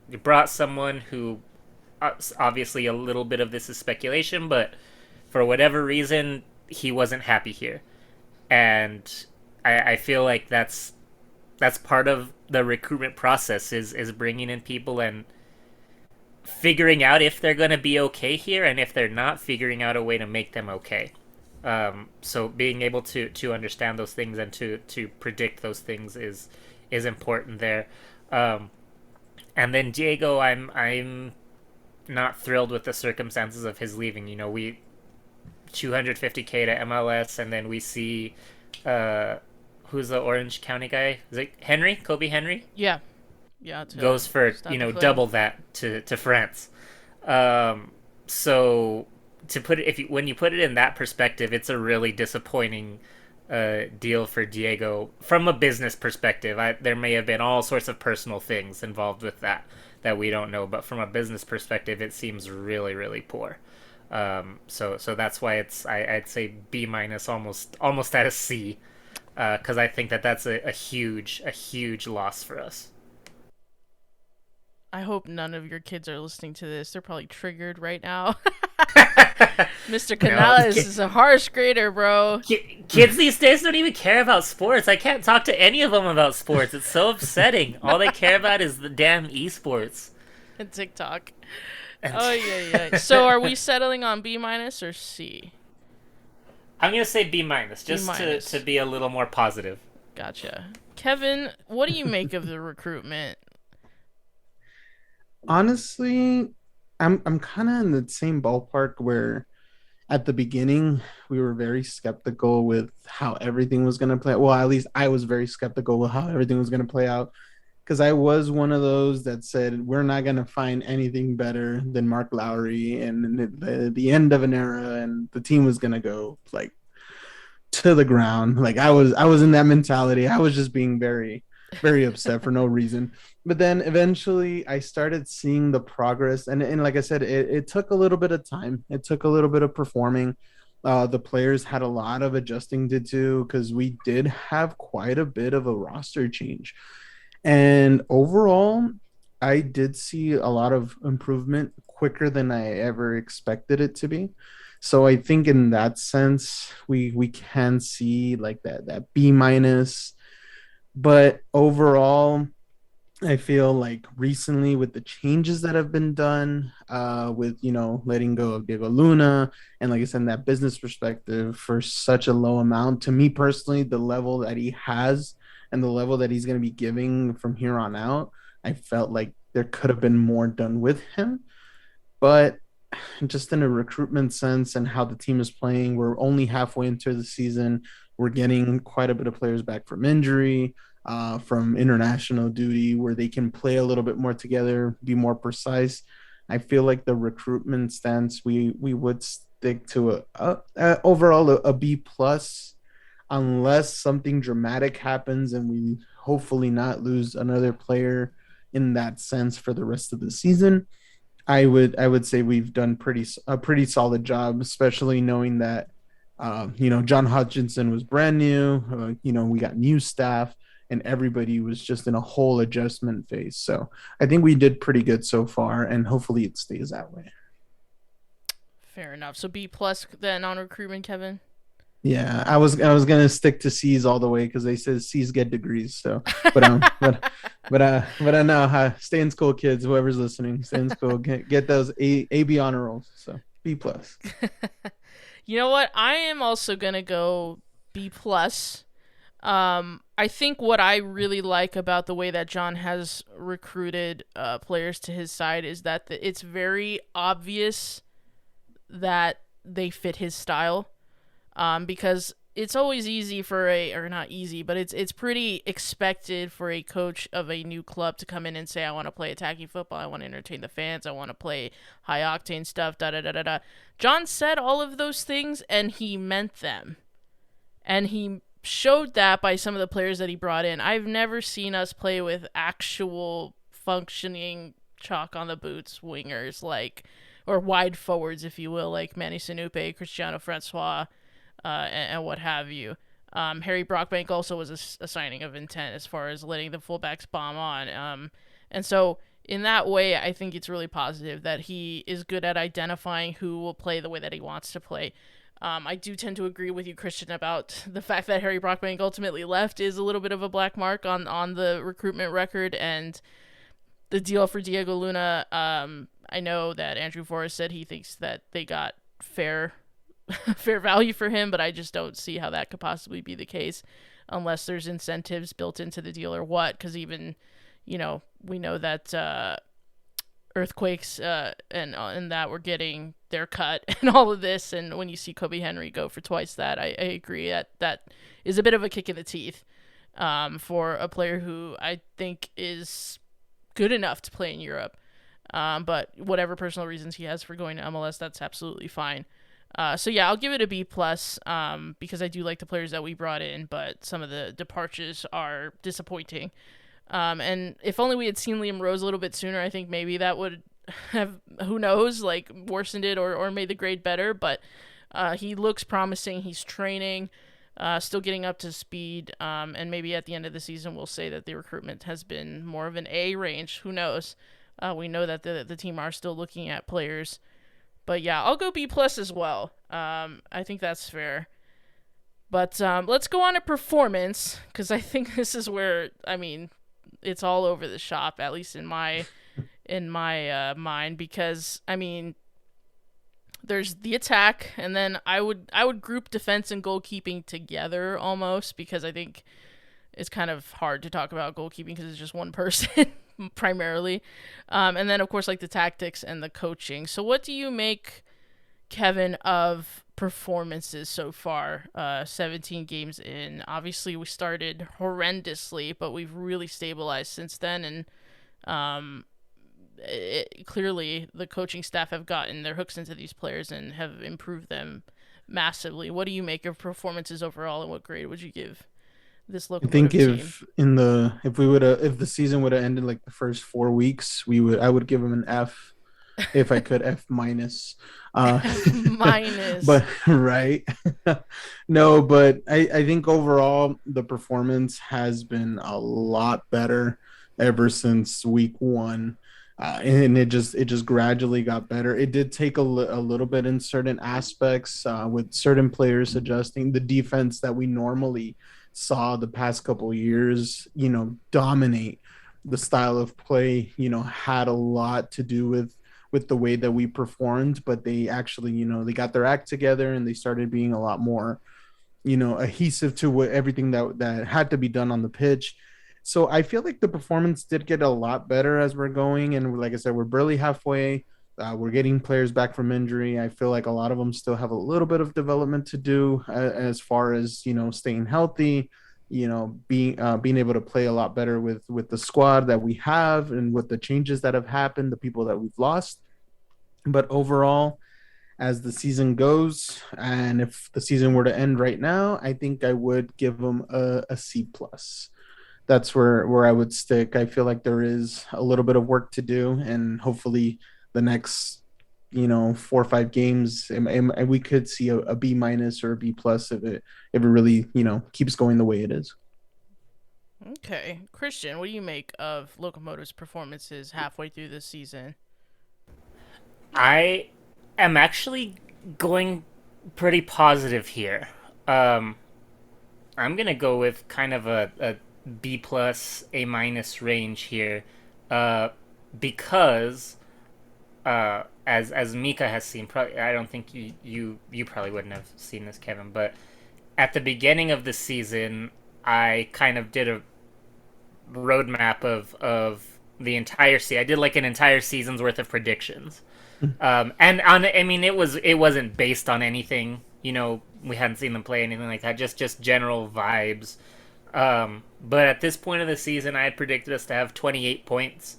you brought someone who, obviously a little bit of this is speculation, but for whatever reason, he wasn't happy here. And I feel like that's part of the recruitment process, is bringing in people and figuring out if they're going to be okay here, and if they're not, figuring out a way to make them okay. So being able to understand those things and to predict those things is important there. And then Diego, I'm not thrilled with the circumstances of his leaving. We 250K to MLS, and then we see who's the Orange County guy? Is it Henry? Kobe Henry? Yeah. Goes for double that to France. So to put it, when you put it in that perspective, it's a really disappointing deal for Diego from a business perspective. There may have been all sorts of personal things involved with that we don't know, but from a business perspective, it seems really, really poor. So that's why I'd say B minus, almost at a C, because I think that's a huge loss for us. I hope none of your kids are listening to this. They're probably triggered right now. Mr. Canales is a harsh grader, bro. Kids these days don't even care about sports. I can't talk to any of them about sports. It's so upsetting. All they care about is the damn esports. And TikTok. Oh, yeah. So are we settling on B minus or C? I'm going to say B minus, just to be a little more positive. Gotcha. Kevin, what do you make of the recruitment? Honestly, I'm kind of in the same ballpark where at the beginning we were very skeptical with how everything was going to play. Well, at least I was very skeptical with how everything was going to play out, because I was one of those that said we're not going to find anything better than Mark Lowry and the end of an era, and the team was going to go like to the ground. Like I was in that mentality. I was just being very, very upset for no reason. But then eventually I started seeing the progress. And like I said, it took a little bit of time. It took a little bit of performing. The players had a lot of adjusting to do, because we did have quite a bit of a roster change. And overall, I did see a lot of improvement quicker than I ever expected it to be. So I think in that sense, we can see like that B minus. But overall, I feel like recently with the changes that have been done, with, letting go of Diego Luna, and like I said, in that business perspective, for such a low amount, to me personally, the level that he has and the level that he's going to be giving from here on out, I felt like there could have been more done with him. But just in a recruitment sense and how the team is playing, we're only halfway into the season. We're getting quite a bit of players back from injury, from international duty, where they can play a little bit more together, be more precise. I feel like the recruitment stance, we would stick to overall a B plus, unless something dramatic happens and we hopefully not lose another player in that sense for the rest of the season. I would say we've done a pretty solid job, especially knowing that John Hutchinson was brand new. We got new staff, and everybody was just in a whole adjustment phase. So I think we did pretty good so far, and hopefully it stays that way. Fair enough. So B plus then on recruitment, Kevin. Yeah, I was gonna stick to C's all the way because they said C's get degrees. So, but I know stay in school, kids. Whoever's listening, stay in school. Get those AB honor rolls. So B plus. You know what? I am also gonna go B plus. I think what I really like about the way that John has recruited players to his side is that it's very obvious that they fit his style. Because it's always easy or not easy, but it's pretty expected for a coach of a new club to come in and say, I want to play attacking football, I want to entertain the fans, I want to play high octane stuff, da da da da da. John said all of those things, and he meant them. And he showed that by some of the players that he brought in. I've never seen us play with actual functioning chalk on the boots wingers, or wide forwards, if you will, like Manny Sinupe, Cristiano Francois, and what have you. Harry Brockbank also was a signing of intent as far as letting the fullbacks bomb on. And so in that way, I think it's really positive that he is good at identifying who will play the way that he wants to play. I do tend to agree with you, Christian, about the fact that Harry Brockbank ultimately left is a little bit of a black mark on the recruitment record, and the deal for Diego Luna. I know that Andrew Forrest said he thinks that they got fair value for him, but I just don't see how that could possibly be the case unless there's incentives built into the deal or what, because even, we know that Earthquakes and that we're getting their cut and all of this, and when you see Kobe Henry go for twice that, I agree that is a bit of a kick in the teeth for a player who I think is good enough to play in Europe, but whatever personal reasons he has for going to MLS, that's absolutely fine. So yeah, I'll give it a B plus because I do like the players that we brought in, but some of the departures are disappointing. And if only we had seen Liam Rose a little bit sooner, I think maybe that would have, who knows, worsened it or made the grade better. But he looks promising. He's training, still getting up to speed. And maybe at the end of the season, we'll say that the recruitment has been more of an A range. Who knows? We know that the team are still looking at players. But yeah, I'll go B plus as well. I think that's fair. But let's go on to performance, because I think this is where, it's all over the shop, at least in my mind. Because there's the attack, and then I would group defense and goalkeeping together almost, because I think it's kind of hard to talk about goalkeeping because it's just one person. Primarily, and then of course the tactics and the coaching. So what do you make, Kevin, of performances so far? 17 games in. Obviously we started horrendously, but we've really stabilized since then, and clearly the coaching staff have gotten their hooks into these players and have improved them massively. What do you make of performances overall, and what grade would you give this Locomotive I think team? if the season would have ended the first 4 weeks, I would give him an F, if I could, F minus. Minus. But right. No, but I think overall the performance has been a lot better ever since week 1. And it just gradually got better. It did take a little bit in certain aspects, with certain players adjusting. The defense that we normally saw the past couple of years, dominate the style of play, had a lot to do with the way that we performed. But they actually, they got their act together and they started being a lot more, adhesive to everything that had to be done on the pitch. So I feel like the performance did get a lot better as we're going. And like I said, we're barely halfway. We're getting players back from injury. I feel like a lot of them still have a little bit of development to do as far as, staying healthy, being able to play a lot better with the squad that we have and with the changes that have happened, the people that we've lost. But overall, as the season goes, and if the season were to end right now, I think I would give them a C plus. That's where I would stick. I feel like there is a little bit of work to do, and hopefully the next 4 or 5 games, and we could see a B minus or a B plus if it really keeps going the way it is. Okay, Christian, what do you make of Locomotive's performances halfway through this season? I am actually going pretty positive here. Um, I'm gonna go with kind of a B plus A minus range here, uh, because as Mika has seen, probably I don't think you probably wouldn't have seen this, Kevin, but at the beginning of the season, I kind of did a roadmap of the entire season. I did like an entire season's worth of predictions. And I mean, it wasn't based on anything. We hadn't seen them play anything like that. Just general vibes. But at this point of the season, I had predicted us to have 28 points.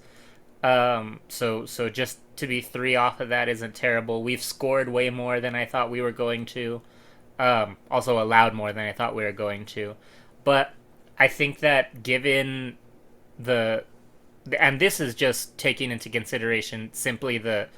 So just to be 3 off of that isn't terrible. We've scored way more than I thought we were going to. Also allowed more than I thought we were going to. But I think that given and this is just taking into consideration simply the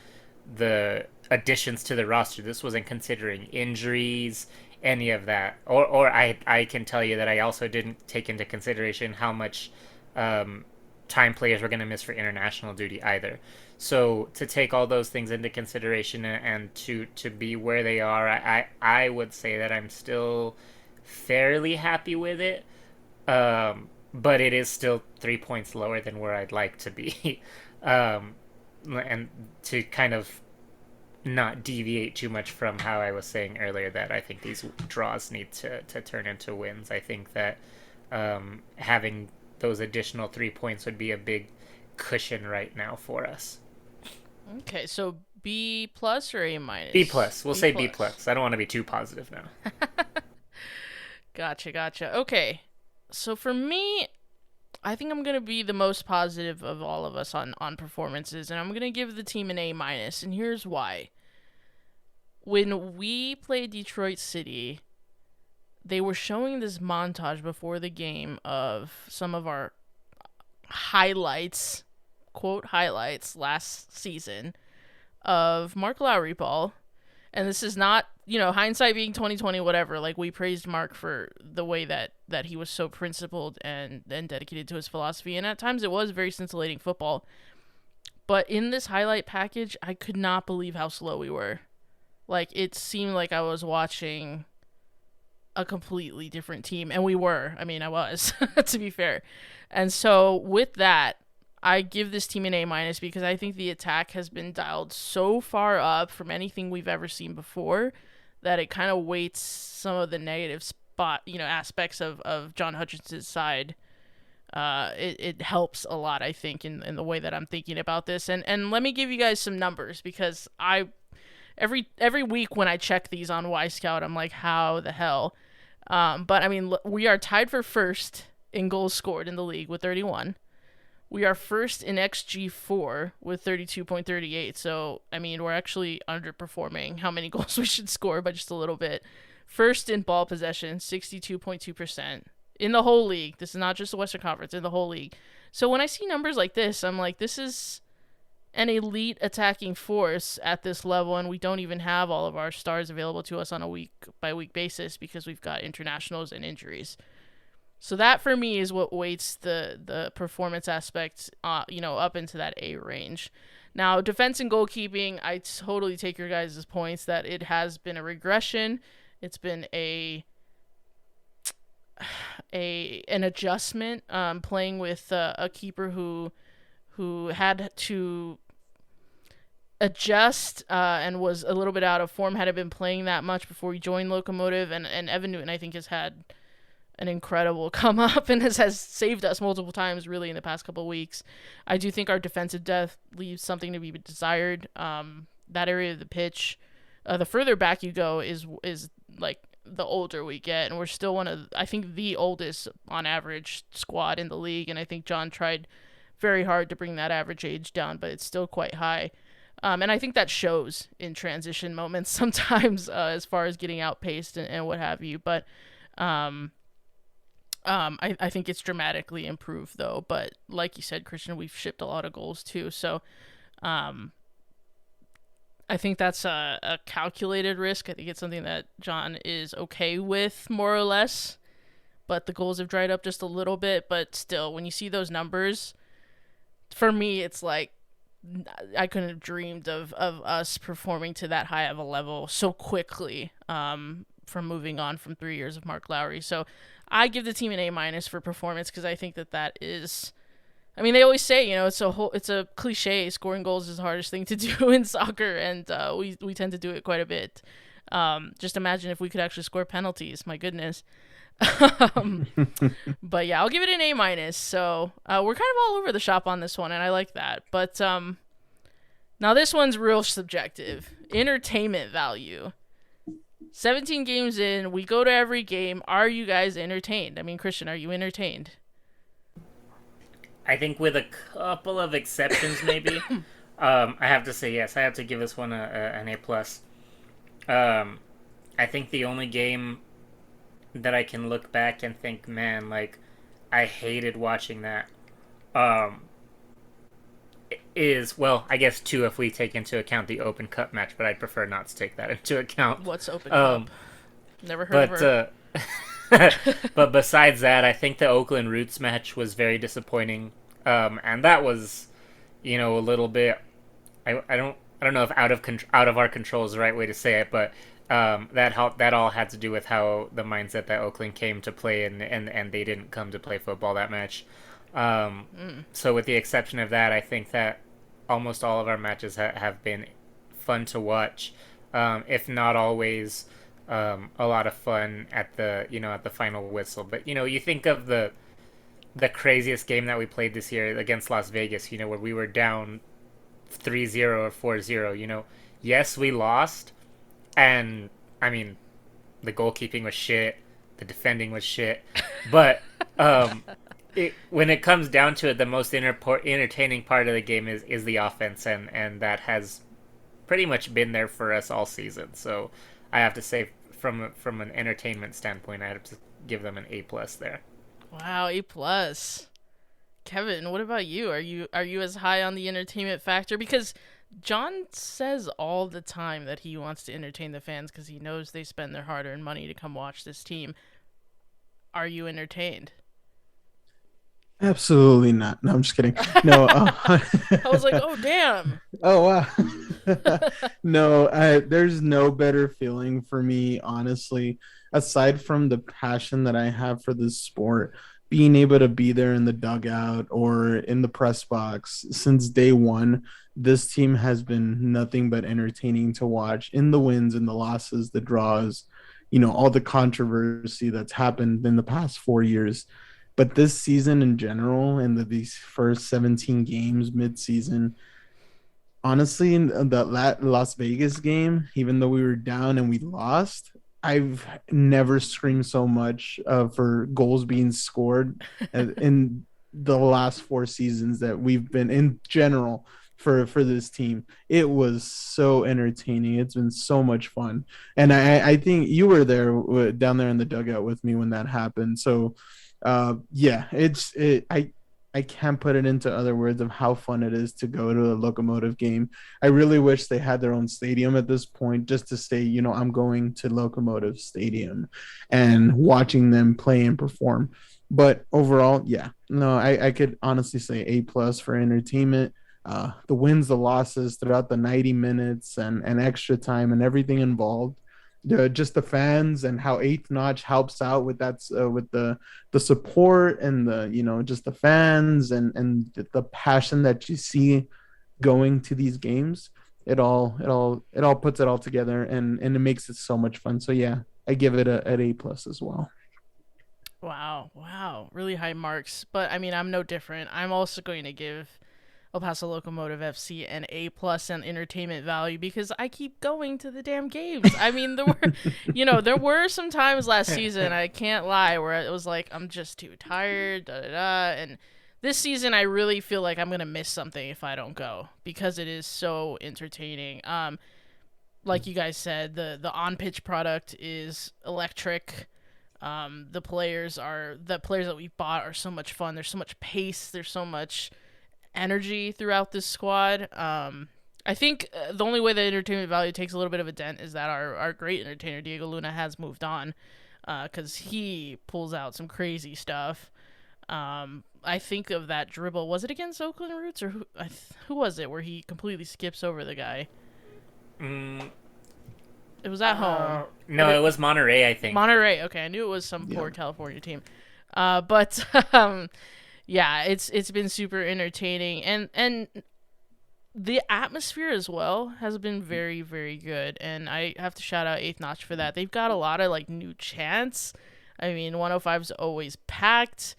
additions to the roster. This wasn't considering injuries, any of that. Or I can tell you that I also didn't take into consideration how much time players were going to miss for international duty either. So to take all those things into consideration and to be where they are, I would say that I'm still fairly happy with it. But it is still 3 points lower than where I'd like to be. And to kind of not deviate too much from how I was saying earlier that I think these draws need to turn into wins. I think that having those additional 3 points would be a big cushion right now for us. Okay, so B plus or A minus? B plus. We'll say B plus. plus. I don't want to be too positive now. Gotcha. Okay, so for me, I think I'm gonna be the most positive of all of us on performances, and I'm gonna give the team an A minus, and here's why. When we played Detroit City, they were showing this montage before the game of some of our highlights, quote highlights, last season of Mark Lowry ball. And this is not, hindsight being 2020, whatever. Like, we praised Mark for the way that he was so principled and dedicated to his philosophy. And at times it was very scintillating football. But in this highlight package, I could not believe how slow we were. Like, it seemed like I was watching a completely different team. And we were. I mean, I was, to be fair. And so with that, I give this team an A minus because I think the attack has been dialed so far up from anything we've ever seen before that it kind of weights some of the negative aspects of John Hutchinson's side. It helps a lot, I think, in the way that I'm thinking about this. And let me give you guys some numbers because every week when I check these on Y Scout, I'm like, how the hell? But I mean, we are tied for first in goals scored in the league with 31. We are first in XG4 with 32.38. So, I mean, we're actually underperforming how many goals we should score by just a little bit. First in ball possession, 62.2%. In the whole league. This is not just the Western Conference, in the whole league. So when I see numbers like this, I'm like, this is an elite attacking force at this level, and we don't even have all of our stars available to us on a week-by-week basis because we've got internationals and injuries. So that for me is what weights the performance aspect, up into that A range. Now, defense and goalkeeping, I totally take your guys' points that it has been a regression. It's been an adjustment, playing with a keeper who had to adjust and was a little bit out of form. Hadn't been playing that much before he joined Locomotive, and Evan Newton, I think, has had an incredible come up and has saved us multiple times really in the past couple of weeks. I do think our defensive depth leaves something to be desired. That area of the pitch, the further back you go is like the older we get, and we're still one of, I think, the oldest on average squad in the league, and I think John tried very hard to bring that average age down, but it's still quite high. And I think that shows in transition moments sometimes, as far as getting outpaced and what have you. But I think it's dramatically improved, though. But like you said, Christian, we've shipped a lot of goals, too. So I think that's a calculated risk. I think it's something that John is okay with, more or less. But the goals have dried up just a little bit. But still, when you see those numbers, for me, it's like I couldn't have dreamed of us performing to that high of a level so quickly from moving on from 3 years of Mark Lowry. So I give the team an A- for performance, because I think that is, I mean, they always say, it's a cliche, scoring goals is the hardest thing to do in soccer, and we tend to do it quite a bit. Just imagine if we could actually score penalties. My goodness. But yeah, I'll give it an A-. So we're kind of all over the shop on this one, and I like that. But now this one's real subjective. Entertainment value. 17 games in, we go to every game. Are you guys entertained? I mean, Christian, are you entertained? I think with a couple of exceptions, maybe. I have to say yes. I have to give this one an A+. I think the only game that I can look back and think, man, like, I hated watching that, is, well, I guess 2 if we take into account the Open Cup match, but I'd prefer not to take that into account. What's Open Cup? Never heard of her. But besides that, I think the Oakland Roots match was very disappointing, and that was, a little bit, I don't know if out of our control is the right way to say it, but that all had to do with how the mindset that Oakland came to play, and they didn't come to play football that match. So with the exception of that, I think that almost all of our matches have been fun to watch, if not always a lot of fun at the final whistle. But you think of the craziest game that we played this year against Las Vegas, where we were down 3-0 or 4-0. Yes, we lost. And, I mean, the goalkeeping was shit. The defending was shit. But when it comes down to it, the most entertaining part of the game is the offense. And that has pretty much been there for us all season. So I have to say, from an entertainment standpoint, I have to give them an A+ there. Wow, A+. Kevin, what about you? Are you as high on the entertainment factor? Because John says all the time that he wants to entertain the fans because he knows they spend their hard-earned money to come watch this team. Are you entertained? Absolutely not. No, I'm just kidding. No. I was like, oh, damn. Oh, wow. No, there's no better feeling for me, honestly, aside from the passion that I have for this sport. Being able to be there in the dugout or in the press box since day one, this team has been nothing but entertaining to watch, in the wins and the losses, the draws, all the controversy that's happened in the past 4 years. But this season in general, and these first 17 games mid-season, honestly, in that Las Vegas game, even though we were down and we lost, I've never screamed so much for goals being scored in the last 4 seasons that we've been in general for this team. It was so entertaining. It's been so much fun. And I think you were there down there in the dugout with me when that happened. So, yeah, I can't put it into other words of how fun it is to go to a Locomotive game. I really wish they had their own stadium at this point, just to say, I'm going to Locomotive Stadium and watching them play and perform. But overall, yeah, no, I could honestly say A+ for entertainment. The wins, the losses throughout the 90 minutes and extra time and everything involved. Just the fans and how Eighth Notch helps out with that, with the support and the just the fans and the passion that you see going to these games. It all puts it all together and it makes it so much fun. So yeah, I give it an A+ as well. Wow. Really high marks. But I mean, I'm no different. I'm also going to give El Paso Locomotive FC an A plus on entertainment value because I keep going to the damn games. I mean, there were some times last season, I can't lie, where it was like I'm just too tired, and this season I really feel like I'm gonna miss something if I don't go because it is so entertaining. Like you guys said, the on pitch product is electric. The players that we bought are so much fun. There's so much pace. There's so much energy throughout this squad. I think the only way the entertainment value takes a little bit of a dent is that our great entertainer Diego Luna has moved on, because he pulls out some crazy stuff. I think of that dribble. Was it against Oakland Roots or who was it where he completely skips over the guy? Mm, It was at home. no, it was Monterey, I think. Monterey. Okay, I knew it was some poor California team. But yeah, it's been super entertaining, and the atmosphere as well has been very, very good. And I have to shout out Eighth Notch for that. They've got a lot of like new chants. I mean, 105 is always packed.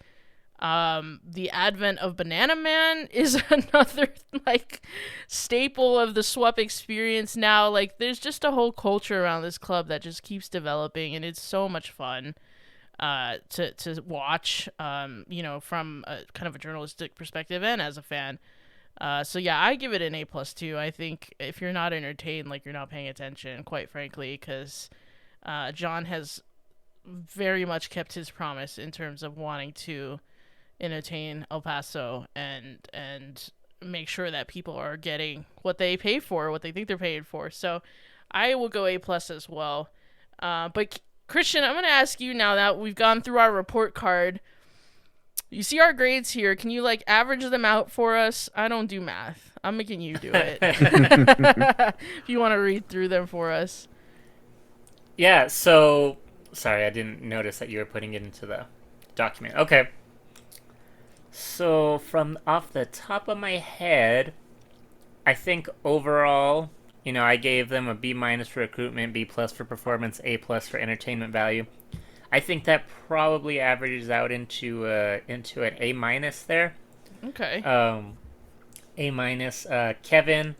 The advent of Banana Man is another like staple of the SWUP experience now. Like, there's just a whole culture around this club that just keeps developing, and it's so much fun to watch. From a kind of a journalistic perspective and as a fan. So yeah, I give it an A plus too. I think if you're not entertained, like, you're not paying attention, quite frankly, because John has very much kept his promise in terms of wanting to entertain El Paso and make sure that people are getting what they pay for, what they think they're paying for. So I will go A plus as well. But Christian, I'm going to ask you now that we've gone through our report card. You see our grades here. Can you like average them out for us? I don't do math. I'm making you do it. If you want to read through them for us. Yeah, so sorry, I didn't notice that you were putting it into the document. Okay. So from off the top of my head, I think overall, I gave them a B minus for recruitment, B plus for performance, A plus for entertainment value. I think that probably averages out into an A minus there. Okay. A minus. Kevin,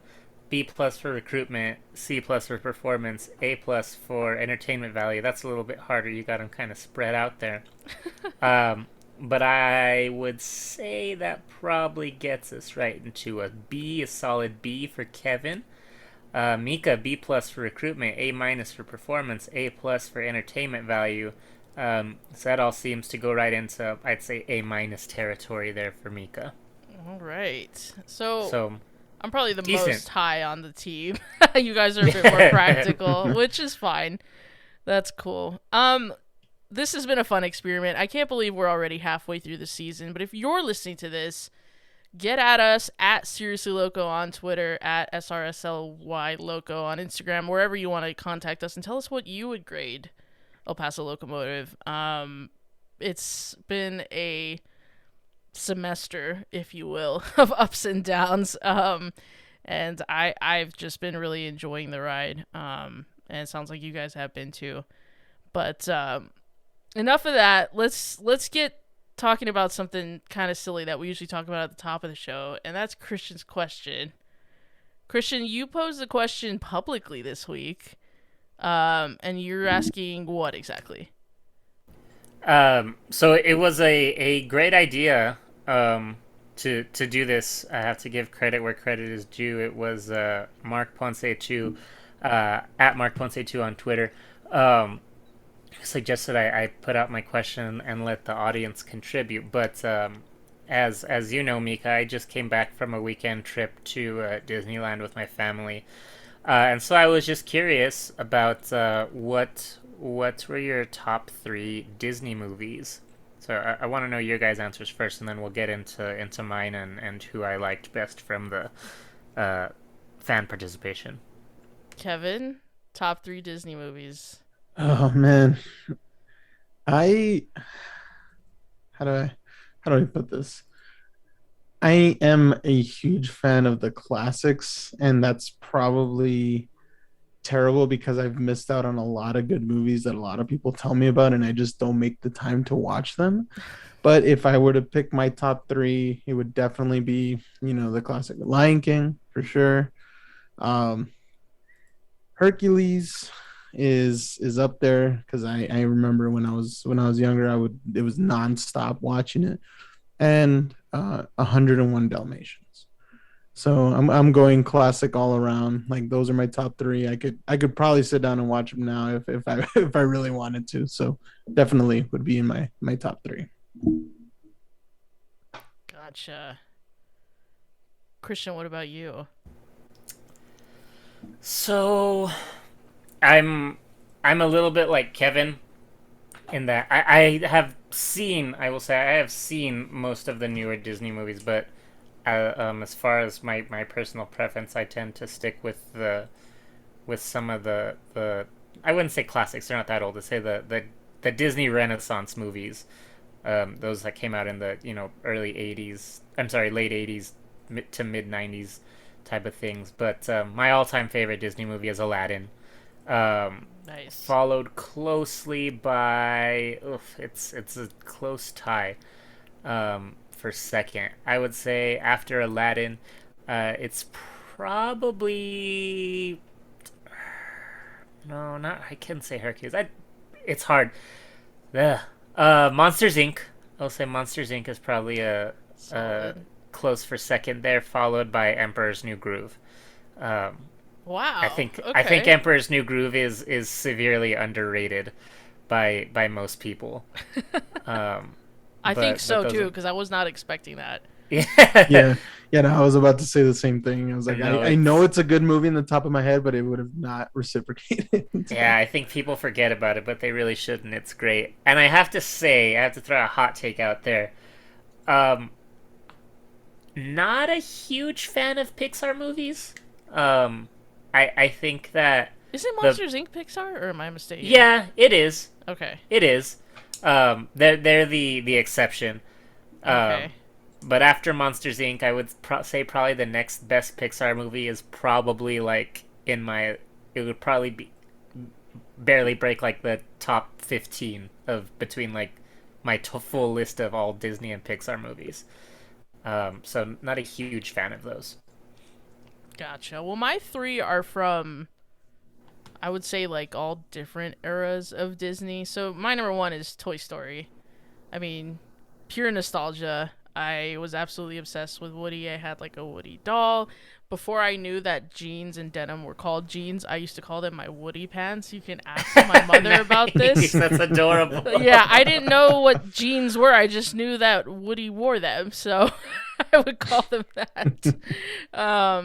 B plus for recruitment, C plus for performance, A plus for entertainment value. That's a little bit harder. You got them kind of spread out there. But I would say that probably gets us right into a B, a solid B for Kevin. Mika, B plus for recruitment, A minus for performance, A plus for entertainment value. So that all seems to go right into, I'd say, A minus territory there for Mika. All right. So I'm probably the decent. most high on the team. You guys are a bit more practical, which is fine. That's cool. This has been a fun experiment. I can't believe we're already halfway through the season, but if you're listening to this, get at us at Seriously Loco on Twitter, at SRSLY Loco on Instagram, wherever you want to contact us, and tell us what you would grade El Paso Locomotive. It's been a semester, if you will, of ups and downs, and I've just been really enjoying the ride, and it sounds like you guys have been too. But enough of that. Let's get talking about something kind of silly that we usually talk about at the top of the show, and that's Christian's question. Christian, you posed the question publicly this week, and you're asking what exactly? So it was a great idea to do this. I have to give credit where credit is due. It was Mark Ponce2, at Mark Ponce2 on Twitter. Suggested I put out my question and let the audience contribute. But as you know, Mika, I just came back from a weekend trip to Disneyland with my family, and so I was just curious about what were your top 3 Disney movies. So I want to know your guys' answers first, and then we'll get into mine and who I liked best from the fan participation. Kevin, top 3 Disney movies. Oh man, how do I put this? I am a huge fan of the classics, and that's probably terrible because I've missed out on a lot of good movies that a lot of people tell me about, and I just don't make the time to watch them. But if I were to pick my top three, it would definitely be, the classic Lion King for sure. Um, Hercules is up there because I remember when I was younger, it was nonstop watching it, and 101 Dalmatians. So I'm going classic all around. Like those are my top three. I could probably sit down and watch them now if I if I really wanted to. So definitely would be in my top three. Gotcha. Christian, what about you? So I'm a little bit like Kevin in that I will say I have seen most of the newer Disney movies, but as far as my personal preference, I tend to stick with some of the I wouldn't say classics, they're not that old, to say the Disney Renaissance movies, those that came out in the early '80s. I'm sorry, late '80s to mid '90s type of things. But my all-time favorite Disney movie is Aladdin. Nice. Followed closely by it's a close tie for second. I would say after Aladdin, it's probably no, not I can't say Hercules. It's hard. Ugh. Monsters Inc. I'll say Monsters Inc. is probably a close for second there, followed by Emperor's New Groove. Um, Wow. I think Okay. Emperor's New Groove is severely underrated by most people. I think But so those too, are, because I was not expecting that. yeah. Yeah, yeah. No, I was about to say the same thing. I was like, No, I know it's a good movie in the top of my head, but it would have not reciprocated. yeah, I think people forget about it, but they really shouldn't. It's great. And I have to say, I have to throw a hot take out there. Um, Not a huge fan of Pixar movies. Um, I think that Isn't the Monsters Inc. Pixar, or am I mistaken? yeah, it is. Okay. It is. They're the exception. Um, Okay. but after Monsters Inc., I would say probably the next best Pixar movie is probably like in my. It would probably be barely break like the top 15 of between like my full list of all Disney and Pixar movies. So not a huge fan of those. Gotcha. Well, my three are from, I would say, like all different eras of Disney. So my number one is Toy Story. I mean, pure nostalgia. I was absolutely obsessed with Woody. I had like a Woody doll. Before I knew that jeans and denim were called jeans, I used to call them my Woody pants. You can ask my mother about Nice, this. that's adorable. Yeah, I didn't know what jeans were. I just knew that Woody wore them, so I would call them that.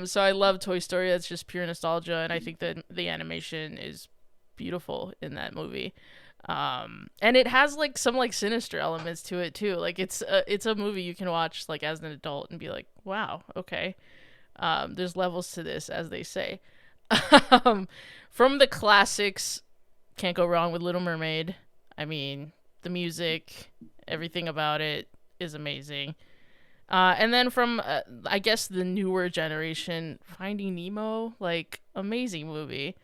So I love Toy Story. That's just pure nostalgia, and I think that the animation is beautiful in that movie. And it has like some like sinister elements to it too. Like it's a movie you can watch like as an adult and be like, wow, okay. There's levels to this, as they say. um, from the classics, can't go wrong with Little Mermaid. I mean, the music, everything about it is amazing. And then from, I guess, the newer generation, Finding Nemo, like, amazing movie.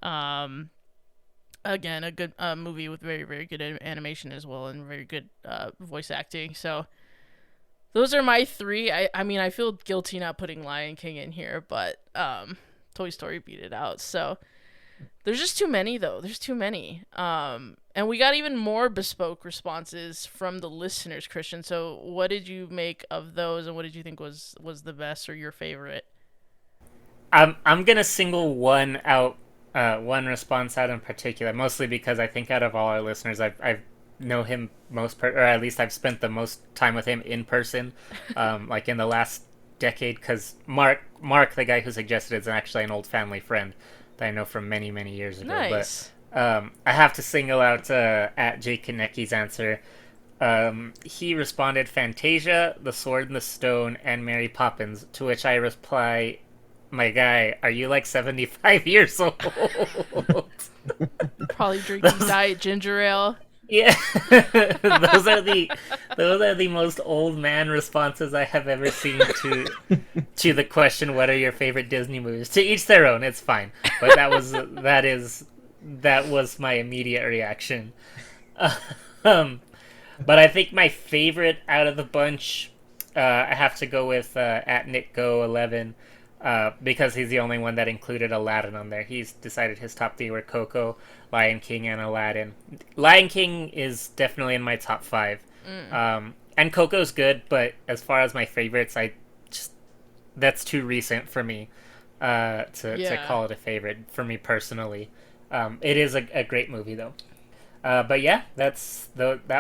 Um, Again, a good movie with very, very good animation as well and very good voice acting. So those are my three. I mean, I feel guilty not putting Lion King in here, but Toy Story beat it out. So there's just too many, though. There's too many. And we got even more bespoke responses from the listeners, Christian. So what did you make of those, and what did you think was the best or your favorite? I'm gonna single one response out in particular, mostly because I think out of all our listeners, I've know him or at least I've spent the most time with him in person, like in the last decade. Because Mark, the guy who suggested it, is actually an old family friend that I know from many many years ago. Nice. But I have to single out at Jake Konecki's answer. He responded Fantasia, The Sword and the Stone, and Mary Poppins. To which I reply, my guy, are you like 75 years old? Probably drinking diet ginger ale. Yeah, those are the most old man responses I have ever seen to the question, "What are your favorite Disney movies?" To each their own. It's fine, but that was my immediate reaction. Um, but I think my favorite out of the bunch, I have to go with at NickGo11, because he's the only one that included Aladdin on there. He's decided his top three were Coco, Lion King, and Aladdin. Lion King is definitely in my top five. And Coco's good, but as far as my favorites, that's too recent for me to call it a favorite for me personally. It is a great movie though. But yeah, that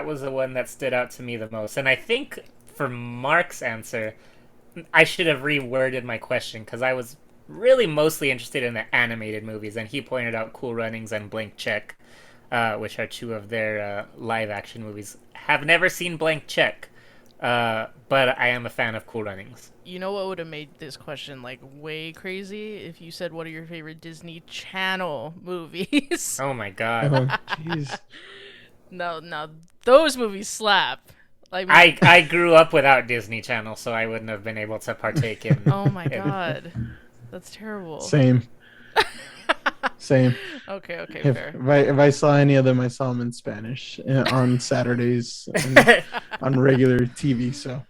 was the one that stood out to me the most. And I think for Mark's answer, I should have reworded my question because I was really mostly interested in the animated movies, and he pointed out Cool Runnings and Blank Check, which are two of their live action movies. Have never seen Blank Check, but I am a fan of Cool Runnings. You know what would have made this question like way crazy if you said what are your favorite Disney Channel movies? Oh my god! Oh, jeez. No, those movies slap. Like, I grew up without Disney Channel, so I wouldn't have been able to partake in. Oh my god, that's terrible. Same. Okay, If, fair. if I saw any of them, I saw them in Spanish on Saturdays on regular TV. So,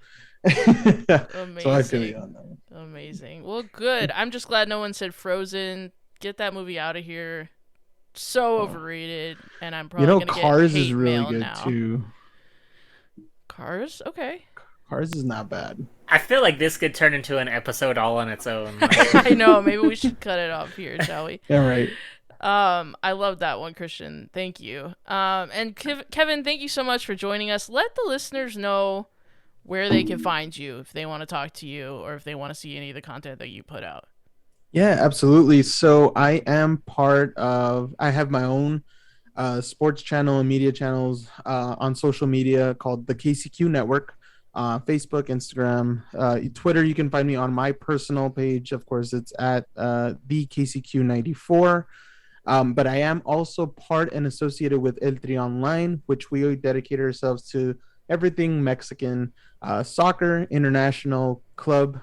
Amazing. so I feel you on that one. Amazing. Well, good. I'm just glad no one said Frozen. Get that movie out of here. So overrated, and I'm probably gonna Cars get hate is really mail good now. too. Cars? Okay. Cars is not bad. I feel like this could turn into an episode all on its own. I know. Maybe we should cut it off here, shall we? Yeah, right. I love that one, Christian. Thank you. And Kevin, thank you so much for joining us. Let the listeners know where they can find you if they want to talk to you or if they want to see any of the content that you put out. Yeah, absolutely. So I have my own sports channel and media channels on social media called the KCQ Network. Facebook, Instagram, Twitter. You can find me on my personal page. Of course, it's at the KCQ94. But I am also part and associated with El Tri Online, which we dedicate ourselves to everything Mexican soccer, international club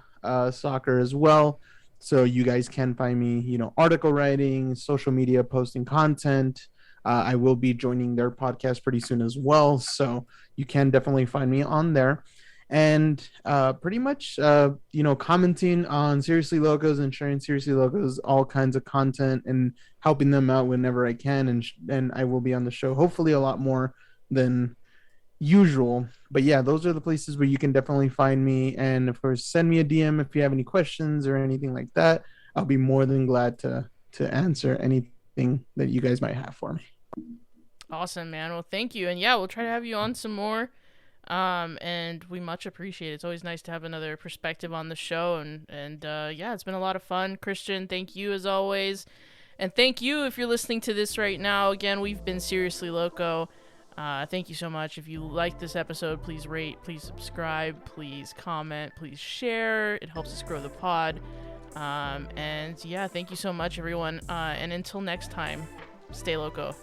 soccer as well. So you guys can find me, article writing, social media, posting content. I will be joining their podcast pretty soon as well. So you can definitely find me on there. And pretty much, commenting on Seriously Locos and sharing Seriously Locos, all kinds of content and helping them out whenever I can. And I will be on the show, hopefully a lot more than usual. But yeah, those are the places where you can definitely find me. And of course, send me a DM if you have any questions or anything like that. I'll be more than glad to answer anything that you guys might have for me. Awesome, man. Well, thank you. And yeah, we'll try to have you on some more. And we much appreciate it. It's always nice to have another perspective on the show. And yeah, it's been a lot of fun. Christian, thank you as always. And thank you if you're listening to this right now. Again, we've been Seriously Loco. Thank you so much. If you like this episode, please rate, please subscribe, please comment, please share. It helps us grow the pod. And yeah, thank you so much, everyone. And until next time, stay loco.